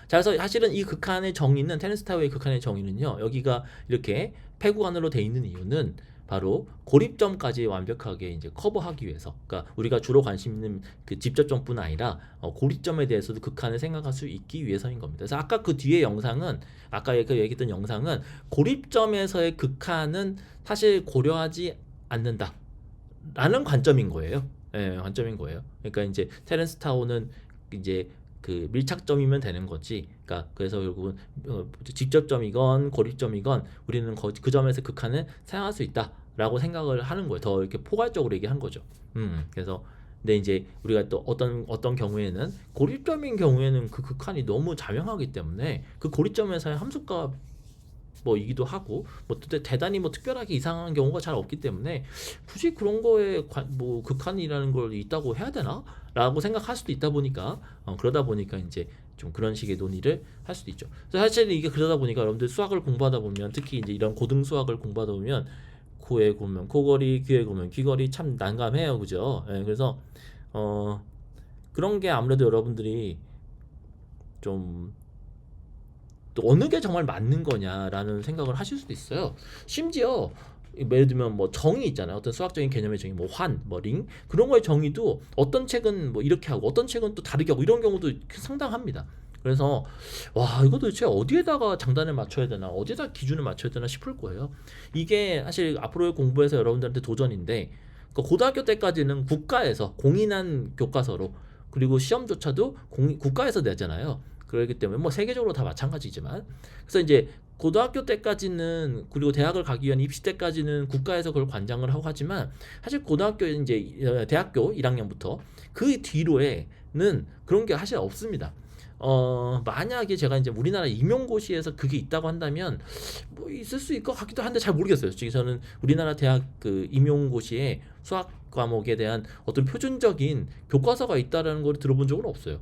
자, 그래서 사실은 이 극한의 정의는, 테렌스 타워의 극한의 정의는요, 여기가 이렇게 폐구간으로 돼 있는 이유는 바로 고립점까지 완벽하게 이제 커버하기 위해서, 그러니까 우리가 주로 관심 있는 그 직접점뿐 아니라 고립점에 대해서도 극한을 생각할 수 있기 위해서인 겁니다. 그래서 아까 그 뒤에 영상은, 아까 얘기했던 영상은 고립점에서의 극한은 사실 고려하지 않는다라는 관점인 거예요. 예, 관점인 거예요. 그러니까 이제 테렌스 타워는 이제 그 밀착점이면 되는 거지. 그러니까 그래서 결국은 직접점이건 고립점이건 우리는 그 점에서 극한을 사용할 수 있다라고 생각을 하는 거예요. 더 이렇게 포괄적으로 얘기한 거죠. 그래서 근데 이제 우리가 또 어떤 경우에는, 고립점인 경우에는 그 극한이 너무 자명하기 때문에 그 고립점에서의 함수값 뭐이기도 하고, 뭐 대단히 뭐 특별하게 이상한 경우가 잘 없기 때문에 굳이 그런 거에 뭐 극한이라는 걸 있다고 해야 되나? 라고 생각할 수도 있다 보니까, 그러다 보니까 이제 좀 그런 식의 논의를 할 수도 있죠. 사실 이게 그러다 보니까 여러분들 수학을 공부하다 보면, 특히 이제 이런 고등 수학을 공부하다 보면, 코에 보면 코걸이, 귀에 보면 귀걸이, 참 난감해요, 그죠? 예, 그래서 그런 게 아무래도 여러분들이 좀 또 어느 게 정말 맞는 거냐라는 생각을 하실 수도 있어요. 심지어 예를 들면 뭐 정의 있잖아요. 어떤 수학적인 개념의 정의, 뭐 환, 뭐 링, 그런 거의 정의도 어떤 책은 뭐 이렇게 하고 어떤 책은 또 다르게 하고, 이런 경우도 상당합니다. 그래서 와, 이거 도대체 어디에다가 장단을 맞춰야 되나, 어디에다 기준을 맞춰야 되나 싶을 거예요. 이게 사실 앞으로의 공부에서 여러분들한테 도전인데, 고등학교 때까지는 국가에서 공인한 교과서로, 그리고 시험조차도 국가에서 내잖아요. 그렇기 때문에 뭐 세계적으로 다 마찬가지지만 그래서 이제 고등학교 때까지는 그리고 대학을 가기 위한 입시 때까지는 국가에서 그걸 관장을 하고 하지만 사실 고등학교 이제 대학교 1학년부터 그 뒤로에는 그런 게 사실 없습니다. 만약에 제가 이제 우리나라 임용고시에서 그게 있다고 한다면 뭐 있을 수 있을 것 같기도 한데 잘 모르겠어요. 솔직히 저는 우리나라 대학 그 임용고시에 수학 과목에 대한 어떤 표준적인 교과서가 있다라는 걸 들어본 적은 없어요.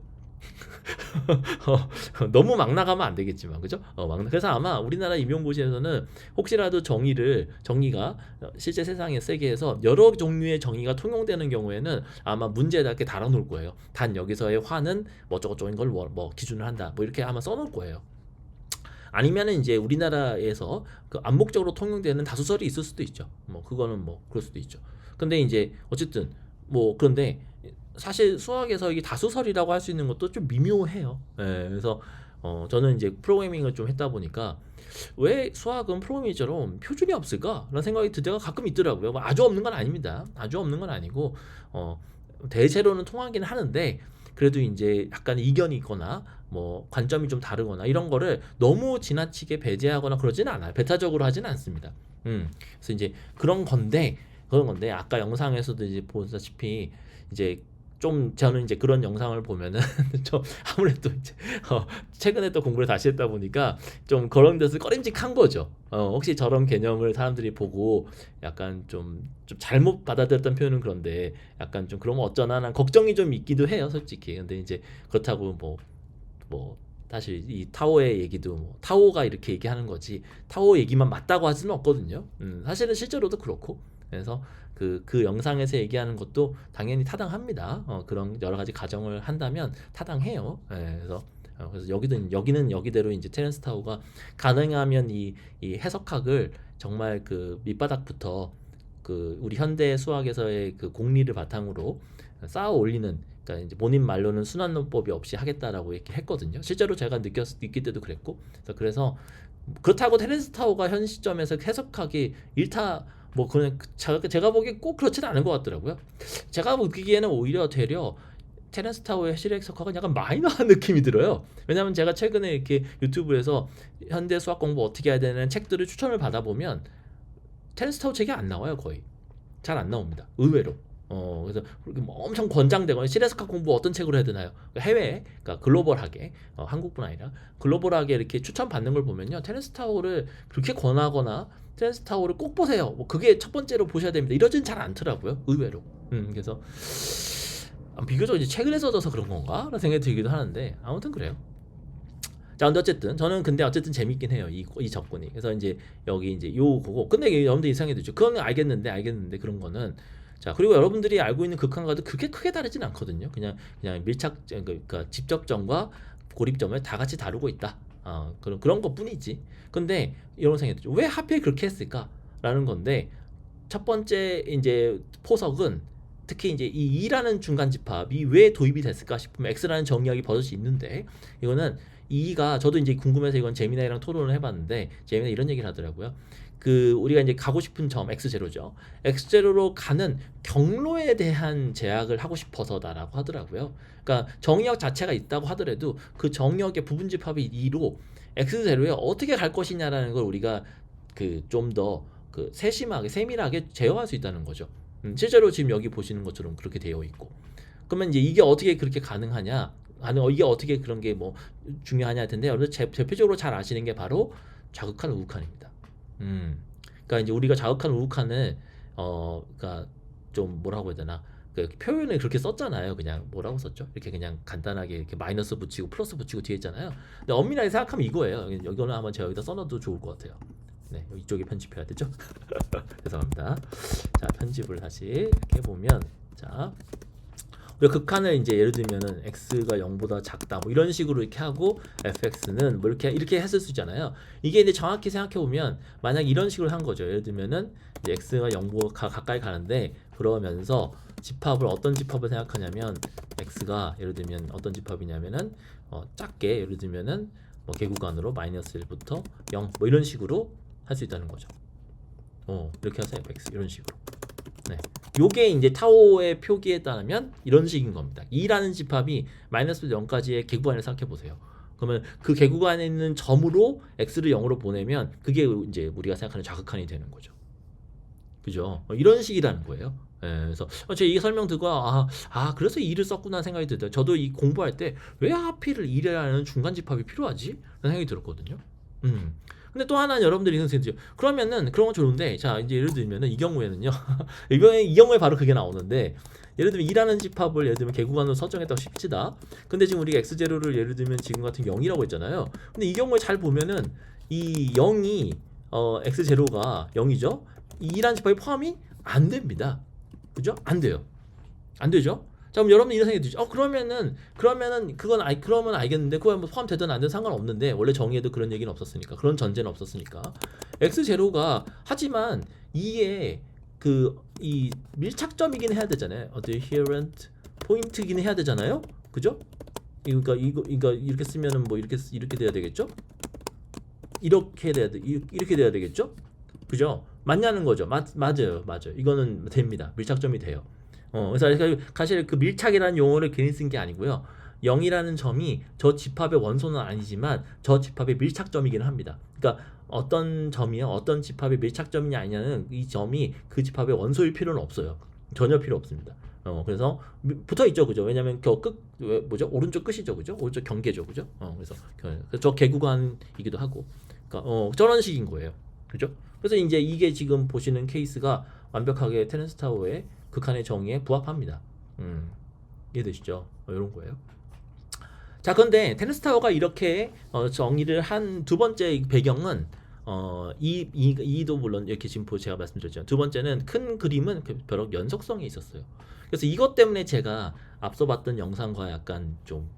너무 막 나가면 안 되겠지만 그죠? 그래서 아마 우리나라 임용고시에서는 혹시라도 정의가 실제 세상에 세게 해서 여러 종류의 정의가 통용되는 경우에는 아마 문제에다 이렇게 달아놓을 거예요. 단 여기서의 화는 뭐 저거저거인 걸 뭐 기준을 한다 뭐 이렇게 아마 써놓을 거예요. 아니면은 이제 우리나라에서 그 암묵적으로 통용되는 다수설이 있을 수도 있죠. 뭐 그거는 뭐 그럴 수도 있죠. 근데 이제 어쨌든 뭐 그런데 사실 수학에서 이게 다수설이라고 할 수 있는 것도 좀 미묘해요. 예, 그래서 저는 이제 프로그래밍을 좀 했다 보니까 왜 수학은 프로그래밍처럼 표준이 없을까라는 생각이 들 때가 가끔 있더라고요. 뭐 아주 없는 건 아닙니다. 아주 없는 건 아니고 대체로는 통하기는 하는데 그래도 이제 약간 이견이 있거나 뭐 관점이 좀 다르거나 이런 거를 너무 지나치게 배제하거나 그러지는 않아요. 배타적으로 하지는 않습니다. 그래서 이제 그런 건데 아까 영상에서도 이제 보다시피 이제 좀 저는 이제 그런 영상을 보면은 좀 아무래도 이제 최근에 또 공부를 다시 했다 보니까 좀 그런 데서 꺼림직한 거죠. 혹시 저런 개념을 사람들이 보고 약간 좀 잘못 받아들였던 표현은 그런데 약간 좀 그러면 어쩌나 난 걱정이 좀 있기도 해요, 솔직히. 근데 이제 그렇다고 뭐 사실 이 타오의 얘기도 뭐 타오가 이렇게 얘기하는 거지 타오 얘기만 맞다고 할 수는 없거든요. 사실은 실제로도 그렇고 그래서 그 영상에서 얘기하는 것도 당연히 타당합니다. 그런 여러 가지 가정을 한다면 타당해요. 예, 그래서 여기는 여기대로 이제 테렌스 타오가 가능하면 이 해석학을 정말 그 밑바닥부터 그 우리 현대 수학에서의 그 공리를 바탕으로 쌓아 올리는 그러니까 이제 본인 말로는 순환론법이 없이 하겠다라고 이렇게 했거든요. 실제로 제가 느낄 때도 그랬고 그래서 그렇다고 테렌스 타오가 현 시점에서 해석하기 일타 뭐 그냥 제가 보기에 꼭 그렇지는 않은 것 같더라고요. 제가 느끼기에는 오히려 되려 테렌스 타오의 실력 석화가 약간 마이너한 느낌이 들어요. 왜냐하면 제가 최근에 이렇게 유튜브에서 현대 수학 공부 어떻게 해야 되는 책들을 추천을 받아보면 테렌스 타오 책이 안 나와요. 거의 잘 안 나옵니다. 의외로. 그래서 그렇게 뭐 엄청 권장되거나 시레스카 공부 어떤 책으로 해야 되나요? 해외, 그러니까 글로벌하게 한국뿐 아니라 글로벌하게 이렇게 추천받는 걸 보면요, 테렌스 타오를 그렇게 권하거나 테렌스 타오를 꼭 보세요. 뭐 그게 첫 번째로 보셔야 됩니다. 이러진 잘 않더라고요, 의외로. 그래서 비교적 이제 최근에 써져서 그런 건가?라는 생각이 들기도 하는데 아무튼 그래요. 자, 근데 어쨌든 재밌긴 해요. 이 접근이. 그래서 이제 여기 이제 요거고. 근데 여러분들 이상해도 있죠. 그건 알겠는데 그런 거는 자, 그리고 여러분들이 알고 있는 극한과도 그게 크게 다르진 않거든요. 그냥 그러니까 직접점과 고립점을 다 같이 다루고 있다. 그런 것뿐이지. 근데 이런 생각이 들죠. 왜 하필 그렇게 했을까라는 건데 첫 번째 이제 포석은 특히 이제 이 2라는 중간 집합이 왜 도입이 됐을까 싶으면 x라는 정의역이 버젓이 있는데 이거는 2가 저도 이제 궁금해서 이건 재민아이랑 토론을 해봤는데 재민아 이런 얘기를 하더라고요. 그 우리가 이제 가고 싶은 점 x0죠. x0로 가는 경로에 대한 제약을 하고 싶어서다라고 하더라고요. 그러니까 정의역 자체가 있다고 하더라도 그 정의역의 부분 집합이 2로 x0에 어떻게 갈 것이냐라는 걸 우리가 그 좀 더 그 세밀하게 제어할 수 있다는 거죠. 실제로 지금 여기 보시는 것처럼 그렇게 되어 있고 그러면 이제 이게 어떻게 그렇게 가능하냐 이게 어떻게 그런 게 뭐 중요하냐 할 텐데 여러분들 대표적으로 잘 아시는 게 바로 자극한 우극한입니다. 그러니까 이제 우리가 자극한 우극한을 그러니까 좀 뭐라고 해야 되나 그 표현을 그렇게 썼잖아요. 그냥 뭐라고 썼죠? 이렇게 그냥 간단하게 이렇게 마이너스 붙이고 플러스 붙이고 뒤에 있잖아요. 근데 엄밀하게 생각하면 이거예요. 이거는 한번 제가 여기다 써놔도 좋을 것 같아요. 네, 이쪽에 편집해야 되죠? 죄송합니다. 자, 편집을 다시 이렇게 보면 자, 우리가 극한을 이제 예를 들면은 x가 0보다 작다 뭐 이런 식으로 이렇게 하고 fx는 뭐 이렇게 했을 수 있잖아요. 이게 이제 정확히 생각해 보면 만약 이런 식으로 한 거죠. 예를 들면은 이제 x가 0보다 가까이 가는데 그러면서 어떤 집합을 생각하냐면 x가 예를 들면 어떤 집합이냐면은 작게 예를 들면은 뭐 개구간으로 마이너스 1부터 0 뭐 이런 식으로 할 수 있다는 거죠. 이렇게 해서 fx 이런 식으로. 네. 요게 이제 타오의 표기에 따르면 이런 식인 겁니다. 2라는 집합이 마이너스 0까지의 개구간을 생각해 보세요. 그러면 그 개구간에 있는 점으로 x를 0으로 보내면 그게 이제 우리가 생각하는 좌극한이 되는 거죠. 그죠? 이런 식이라는 거예요. 예, 그래서 제가 이 설명 듣고 그래서 2를 썼구나 생각이 들어요. 저도 이 공부할 때 왜 하필 2라는 중간 집합이 필요하지? 라는 생각이 들었거든요. 근데 또 하나는 여러분들이 선생님들 그러면은 그런 건 좋은데 자 이제 예를 들면은 이 경우에는요 이 경우에 바로 그게 나오는데 예를 들면 2라는 집합을 예를 들면 개구간으로 설정했다고 칩시다. 근데 지금 우리가 x0를 예를 들면 지금 같은 0이라고 했잖아요. 근데 이 경우에 잘 보면은 이 0이 x0가 0이죠. 2라는 집합이 포함이 안 됩니다. 그죠? 안 돼요. 안 되죠? 자, 그럼 여러분 이런 생각이 들죠. 그러면은 그건 그러면 알겠는데 그거 뭐 포함되든 안 되든 상관없는데 원래 정의에도 그런 얘기는 없었으니까 그런 전제는 없었으니까 x0가 하지만 이게 이 밀착점이긴 해야 되잖아요. adherent 포인트긴 해야 되잖아요. 그죠? 그러니까 이거 이렇게 쓰면은 뭐 이렇게 돼야 되겠죠? 이렇게 돼야 되겠죠? 그죠? 맞냐는 거죠. 맞아요. 이거는 됩니다. 밀착점이 돼요. 그래서 사실 그 밀착이라는 용어를 괜히 쓴 게 아니고요. 0이라는 점이 저 집합의 원소는 아니지만 저 집합의 밀착점이긴 합니다. 그러니까 어떤 점이요, 어떤 집합의 밀착점이냐 아니냐는 이 점이 그 집합의 원소일 필요는 없어요. 전혀 필요 없습니다. 그래서 붙어 있죠, 그죠? 왜냐면 뭐죠? 오른쪽 끝이죠, 그죠? 오른쪽 경계죠, 그죠? 그래서 저 개구간이기도 하고, 그러니까 저런 식인 거예요, 그죠? 그래서 이제 이게 지금 보시는 케이스가 완벽하게 테렌스 타워의 극한의 정의에 부합합니다. 이해되시죠? 이런 거예요. 자, 그런데 테렌스 타워가 이렇게 정의를 한 두 번째 배경은 이도 물론 이렇게 지금 제가 말씀드렸죠. 두 번째는 큰 그림은 벼락 연속성에 있었어요. 그래서 이것 때문에 제가 앞서 봤던 영상과 약간 좀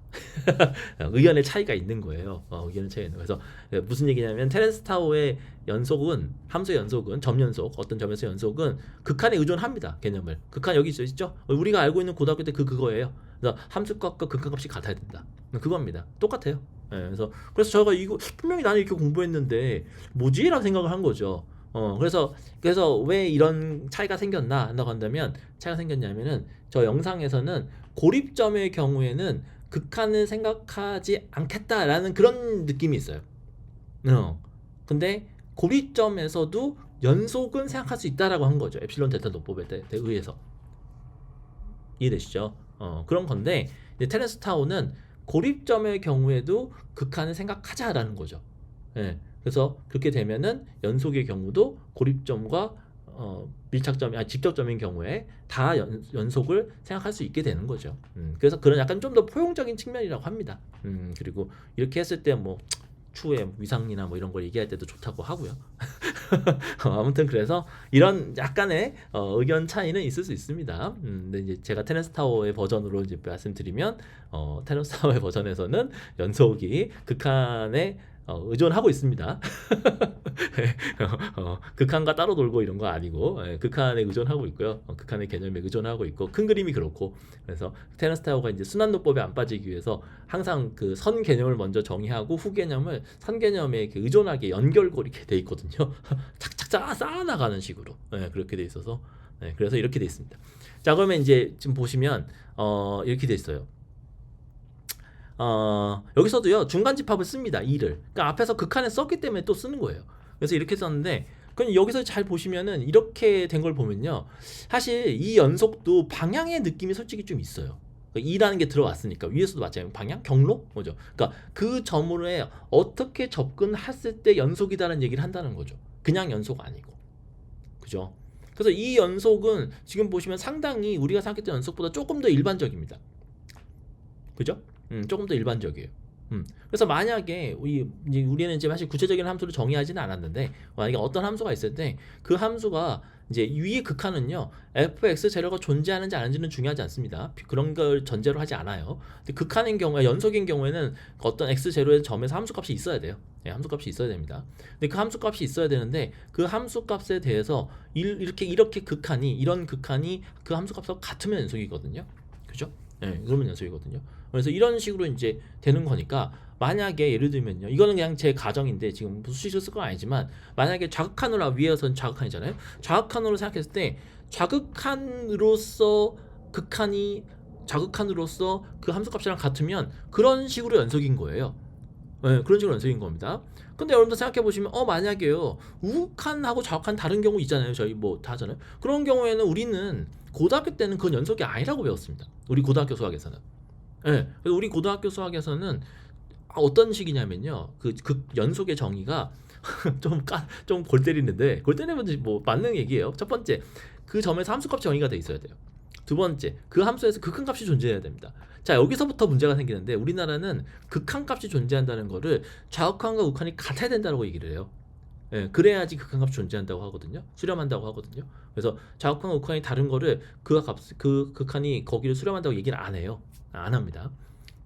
의견의 차이가 있는 거예요. 의견의 차이가 있는 거예요. 그래서 무슨 얘기냐면 테렌스 타워의 연속은 함수의 연속은 점 연속 어떤 점에서 연속은 극한에 의존합니다. 개념을 극한 여기 있죠. 우리가 알고 있는 고등학교 때 그거예요. 그래서 함수값과 극한값이 같아야 된다. 그겁니다. 똑같아요. 그래서 제가 이거 분명히 나는 이렇게 공부했는데 뭐지라는 생각을 한 거죠. 그래서 왜 이런 차이가 생겼나 한다고 한다면 차이가 생겼냐면은 저 영상에서는 고립점의 경우에는 극한을 생각하지 않겠다라는 그런 느낌이 있어요. 근데 고립점에서도 연속은 생각할 수 있다라고 한 거죠. 엡실론 데타 노법에 의해서. 이해되시죠? 그런 건데 테렌스 타워는 고립점의 경우에도 극한을 생각하자라는 거죠. 예. 그래서 그렇게 되면은 연속의 경우도 고립점과 직접점인 경우에 다 연속을 생각할 수 있게 되는 거죠. 그래서 그런 약간 좀 더 포용적인 측면이라고 합니다. 그리고 이렇게 했을 때 뭐 추후에 위상이나 뭐 이런 걸 얘기할 때도 좋다고 하고요. 아무튼 그래서 이런 약간의 의견 차이는 있을 수 있습니다. 근데 이제 제가 테렌스 타워의 버전으로 이제 말씀드리면 테렌스 타워의 버전에서는 연속이 극한에 의존하고 있습니다. 극한과 따로 놀고 이런 거 아니고 극한에 의존하고 있고요. 극한의 개념에 의존하고 있고 큰 그림이 그렇고 그래서 테렌스 타워가 이제 순환노법에 안 빠지기 위해서 항상 그 선 개념을 먼저 정의하고 후 개념을 선 개념에 이렇게 의존하게 연결고리 이렇게 돼 있거든요. 착착 쌓아나가는 식으로 그렇게 돼 있어서 그래서 이렇게 돼 있습니다. 자, 그러면 이제 지금 보시면 이렇게 돼 있어요. 여기서도요 중간 집합을 씁니다. 2를 그러니까 앞에서 극한에 썼기 때문에 또 쓰는 거예요. 그래서 이렇게 썼는데 그럼 여기서 잘 보시면은 이렇게 된 걸 보면요 사실 이 연속도 방향의 느낌이 솔직히 좀 있어요. 그러니까 2라는 게 들어왔으니까 위에서도 마찬가지로 방향 경로 뭐죠. 그러니까 그 점으로 어떻게 접근했을 때 연속이다라는 얘기를 한다는 거죠. 그냥 연속 아니고 그죠. 그래서 이 연속은 지금 보시면 상당히 우리가 생각했던 연속보다 조금 더 일반적입니다. 그죠? 조금 더 일반적이에요. 그래서 만약에 우리는 이제 사실 구체적인 함수를 정의하지는 않았는데 만약에 어떤 함수가 있을 때 그 함수가 이제 위의 극한은요 fx 재료가 존재하는지 아닌지는 중요하지 않습니다. 그런 걸 전제로 하지 않아요. 근데 극한인 경우에 연속인 경우에는 어떤 x 재료의 점에서 함수값이 있어야 돼요. 함수값이 있어야 됩니다. 근데 그 함수값이 있어야 되는데 그 함수값에 대해서 이렇게 극한이 이런 극한이 그 함수값하고 같으면 연속이거든요. 그죠? 그러면 연속이거든요. 그래서 이런 식으로 이제 되는 거니까 만약에 예를 들면요 이거는 그냥 제 가정인데 지금 수식을 쓸 건 아니지만 만약에 좌극한으로 위에서는 좌극한이잖아요. 좌극한으로 생각했을 때 좌극한으로서 극한이 좌극한으로서 그 함수값이랑 같으면 그런 식으로 연속인 거예요. 네, 그런 식으로 연속인 겁니다. 근데 여러분들 생각해 보시면 만약에요 우칸하고 좌칸 다른 경우 있잖아요. 저희 뭐 다 하잖아요. 그런 경우에는 우리는 고등학교 때는 그건 연속이 아니라고 배웠습니다. 우리 고등학교 수학에서는. 예. 그래서 우리 고등학교 수학에서는 어떤 식이냐면요. 그 연속의 정의가 좀 골 때리는데 골 때리면 뭐 맞는 얘기예요. 첫 번째, 그 점에서 함수값 정의가 돼 있어야 돼요. 두 번째, 그 함수에서 극한값이 존재해야 됩니다. 자, 여기서부터 문제가 생기는데 우리나라는 극한값이 존재한다는 거를 좌우칸과 우칸이 같아야 된다고 얘기를 해요. 예, 그래야지 극한값이 존재한다고 하거든요. 수렴한다고 하거든요. 그래서 좌우칸과 우칸이 다른 거를 그 극한이 거기를 수렴한다고 얘기를 안 해요. 안 합니다.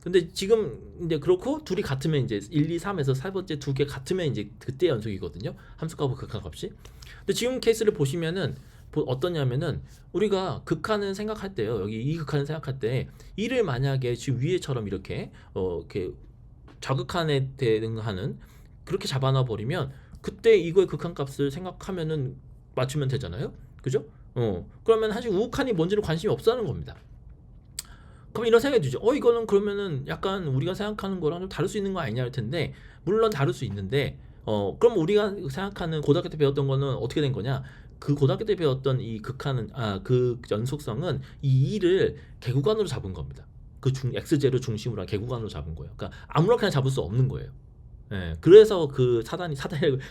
근데 지금 이제 그렇고 둘이 같으면 이제 1, 2, 3에서 세 번째 두 개 같으면 이제 그때 연속이거든요. 함수값과 극한값이. 근데 지금 케이스를 보시면은 어떠냐면은 우리가 극한을 생각할 때요. 여기 이 극한을 생각할 때 이를 만약에 지금 위에처럼 이렇게 좌극한에 대응하는 그렇게 잡아놔 버리면 그때 이거의 극한값을 생각하면은 맞추면 되잖아요. 그죠? 그러면 사실 우극한이 뭔지는 관심이 없다는 겁니다. 그럼 이런 생각이 들죠. 이거는 그러면은 약간 우리가 생각하는 거랑 좀 다를 수 있는 거 아니냐 할 텐데 물론 다를 수 있는데 그럼 우리가 생각하는 고등학교 때 배웠던 거는 어떻게 된 거냐? 그 고등학교 때 배웠던 이 극한은 그 연속성은 이 2를 개구간으로 잡은 겁니다. x제로 중심으로 한 개구간으로 잡은 거예요. 그러니까 아무렇게나 잡을 수 없는 거예요. 예, 그래서 그 사단이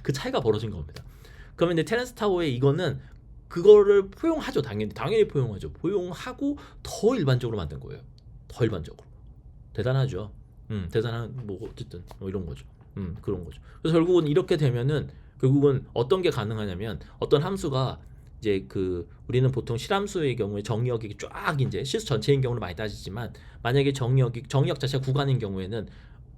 그 차이가 벌어진 겁니다. 그러면 이제 테렌스 타워의 이거는 그거를 포용하죠. 당연히 포용하죠. 포용하고 더 일반적으로 만든 거예요. 더 일반적으로. 대단하죠. 대단한 뭐 어쨌든 뭐 이런 거죠. 그런 거죠. 그래서 결국은 이렇게 되면은 결국은 어떤 게 가능하냐면 어떤 함수가 이제 우리는 보통 실함수의 경우에 정의역이 쫙 이제 실수 전체인 경우는 많이 따지지만 만약에 정의역 자체가 구간인 경우에는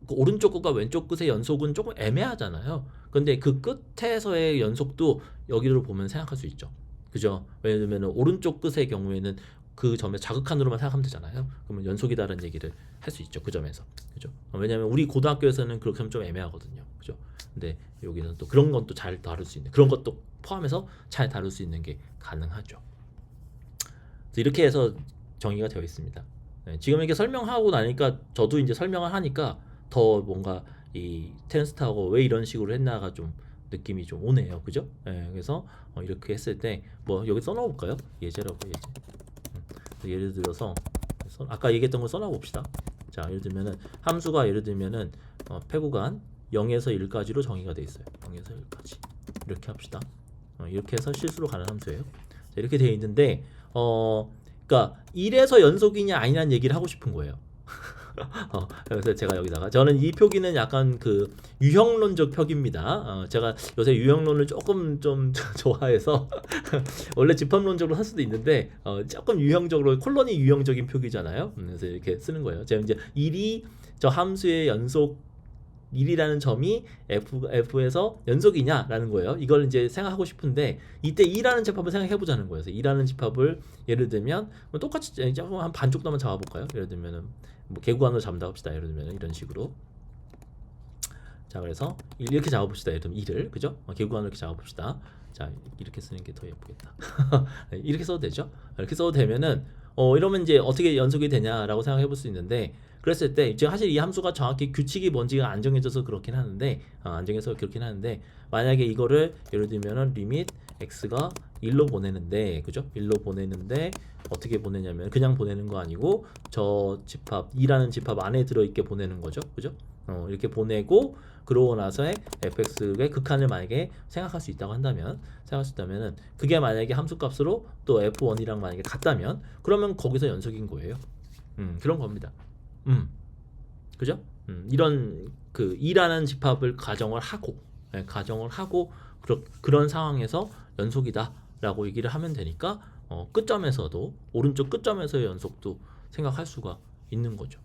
그 오른쪽 끝과 왼쪽 끝의 연속은 조금 애매하잖아요. 근데 그 끝에서의 연속도 여기로 보면 생각할 수 있죠. 그죠? 왜냐면 오른쪽 끝의 경우에는 그 점에 자극한으로만 생각하면 되잖아요. 그러면 연속이다라는 얘기를 할 수 있죠. 그 점에서. 그죠? 왜냐면 우리 고등학교에서는 그렇게 하면 좀 애매하거든요. 그죠? 근데 여기는 또 그런 건 또 잘 다룰 수 있는 그런 것도 포함해서 잘 다룰 수 있는 게 가능하죠. 그래서 이렇게 해서 정의가 되어 있습니다. 네, 지금 이렇게 설명하고 나니까 저도 이제 설명을 하니까 더 뭔가 이 테렌스타워가 왜 이런 식으로 했나가 좀 느낌이 좀 오네요. 그죠? 네, 그래서 이렇게 했을 때 뭐 여기 써놔 볼까요? 예제라고 예제. 예를 들어서 아까 얘기했던 거 써놔 봅시다. 자, 예를 들면은 함수가 예를 들면은 패구간 0에서 1까지로 정의가 돼 있어요. 0에서 1까지 이렇게 합시다. 이렇게 해서 실수로 가는 함수예요. 자, 이렇게 돼 있는데 그러니까 1에서 연속이냐 아니냐는 얘기를 하고 싶은 거예요. 그래서 제가 여기다가 저는 이 표기는 약간 그 유형론적 표기입니다. 제가 요새 유형론을 조금 좀 좋아해서 원래 집합론적으로 할 수도 있는데 조금 유형적으로 콜론이 유형적인 표기잖아요. 그래서 이렇게 쓰는 거예요. 제가 이제 1이 저 함수의 연속 1이라는 점이 f에서 연속이냐라는 거예요. 이걸 이제 생각하고 싶은데 이때 2라는 집합을 생각해 보자는 거예요. 그래서 2라는 집합을 예를 들면 뭐 똑같이 조금 한 반 정도만 잡아볼까요? 예를 들면은 뭐 개구간으로 잡는다 합시다. 예를 들면 이런 식으로. 자, 그래서 이렇게 잡아봅시다. 예를 들면 2를 그죠? 개구간으로 이렇게 잡아봅시다. 자, 이렇게 쓰는 게 더 예쁘겠다. 이렇게 써도 되죠? 이렇게 써도 되면은 이러면 이제 어떻게 연속이 되냐라고 생각해 볼 수 있는데 그랬을 때 지금 사실 이 함수가 정확히 규칙이 뭔지가 안 정해져서 그렇긴 하는데 안 정해서 그렇긴 하는데 만약에 이거를 예를 들면은 리밋 x가 1로 보내는데 그죠? 1로 보내는데 어떻게 보내냐면 그냥 보내는 거 아니고 저 집합 2라는 집합 안에 들어있게 보내는 거죠. 그죠? 이렇게 보내고 그러고 나서의 fx의 극한을 만약에 생각할 수 있다면은 그게 만약에 함수값으로 또 f1이랑 만약에 같다면 그러면 거기서 연속인 거예요. 그런 겁니다. 그죠? 이런 그 2라는 집합을 가정을 하고 그런 상황에서 연속이다라고 얘기를 하면 되니까 끝점에서도 오른쪽 끝점에서의 연속도 생각할 수가 있는 거죠.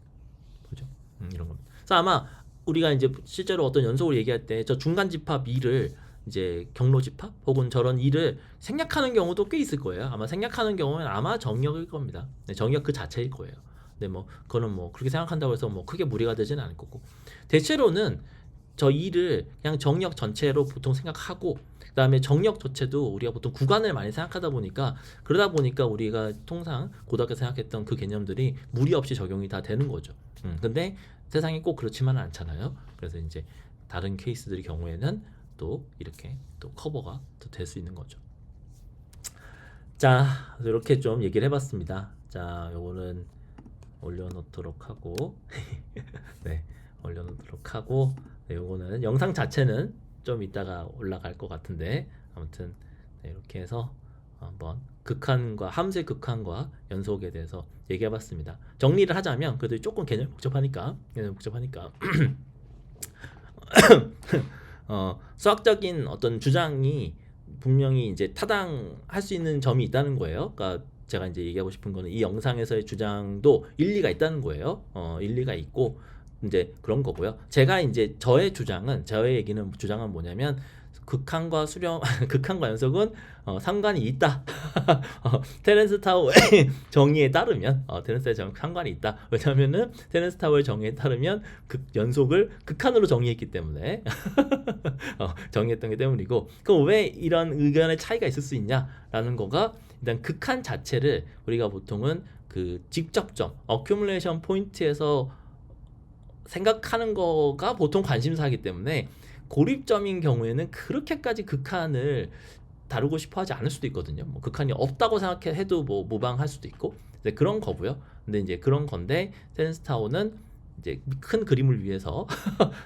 그죠? 이런 겁니다. 그래서 아마 우리가 이제 실제로 어떤 연속을 얘기할 때 저 중간 집합 2를 이제 경로 집합 혹은 저런 2를 생략하는 경우도 꽤 있을 거예요. 아마 생략하는 경우는 아마 정역일 겁니다. 네, 정역 그 자체일 거예요. 네, 뭐 그거는 뭐 그렇게 생각한다고 해서 뭐 크게 무리가 되지는 않을 거고 대체로는 저 2를 그냥 정역 전체로 보통 생각하고 그다음에 정역 자체도 우리가 보통 구간을 많이 생각하다 보니까 그러다 보니까 우리가 통상 고등학교 생각했던 그 개념들이 무리 없이 적용이 다 되는 거죠. 근데 세상이 꼭 그렇지만은 않잖아요. 그래서 이제 다른 케이스들의 경우에는 또 이렇게 또 커버가 또 될 수 있는 거죠. 자, 이렇게 좀 얘기를 해봤습니다. 자, 요거는 올려놓도록 하고 네, 올려놓도록 하고 네, 요거는 영상 자체는 좀 이따가 올라갈 것 같은데 아무튼 네, 이렇게 해서 한번 극한과 함수의 극한과 연속에 대해서 얘기해봤습니다. 정리를 하자면 그래도 조금 개념 복잡하니까 수학적인 어떤 주장이 분명히 이제 타당할 수 있는 점이 있다는 거예요. 그러니까 제가 이제 얘기하고 싶은 거는 이 영상에서의 주장도 일리가 있다는 거예요. 일리가 있고 이제 그런 거고요. 제가 이제 저의 주장은 뭐냐면 극한과 수렴 극한과 연속은 상관이 있다. 테렌스 타워의 정의에 따르면 테렌스의 상관이 있다. 왜냐하면은 테렌스 타워의 정의에 따르면 연속을 극한으로 정의했기 때문에 정의했던 게 때문이고 그럼 왜 이런 의견의 차이가 있을 수 있냐라는 거가 일단 극한 자체를 우리가 보통은 그 직접점 어큐뮬레이션 포인트에서 생각하는 거가 보통 관심사이기 때문에 고립점인 경우에는 그렇게까지 극한을 다루고 싶어 하지 않을 수도 있거든요. 뭐 극한이 없다고 생각해도 뭐 무방할 수도 있고 이제 그런 거고요. 근데 이제 그런 건데 테렌스 타워는 이제 큰 그림을 위해서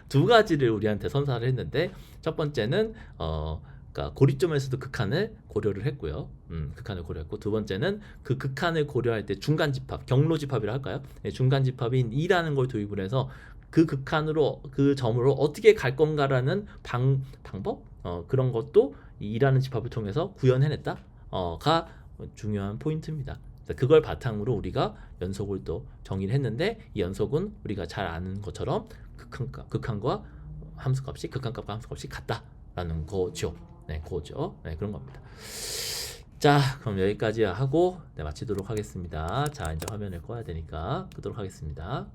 두 가지를 우리한테 선사를 했는데 첫 번째는 그러니까 고립점에서도 극한을 고려를 했고요. 극한을 고려했고 두 번째는 그 극한을 고려할 때 중간 집합, 경로 집합이라 할까요? 네, 중간 집합인 2라는 걸 도입을 해서 그 극한으로 그 점으로 어떻게 갈 건가라는 방법 그런 것도 이 2라는 집합을 통해서 구현해냈다가 중요한 포인트입니다. 그걸 바탕으로 우리가 연속을 또 정의를 했는데 이 연속은 우리가 잘 아는 것처럼 극한과 함수값이 극한값과 함수값이 같다라는 거죠. 네, 그거죠. 네, 그런 겁니다. 자, 그럼 여기까지 하고 네, 마치도록 하겠습니다. 자, 이제 화면을 꺼야 되니까 끄도록 하겠습니다.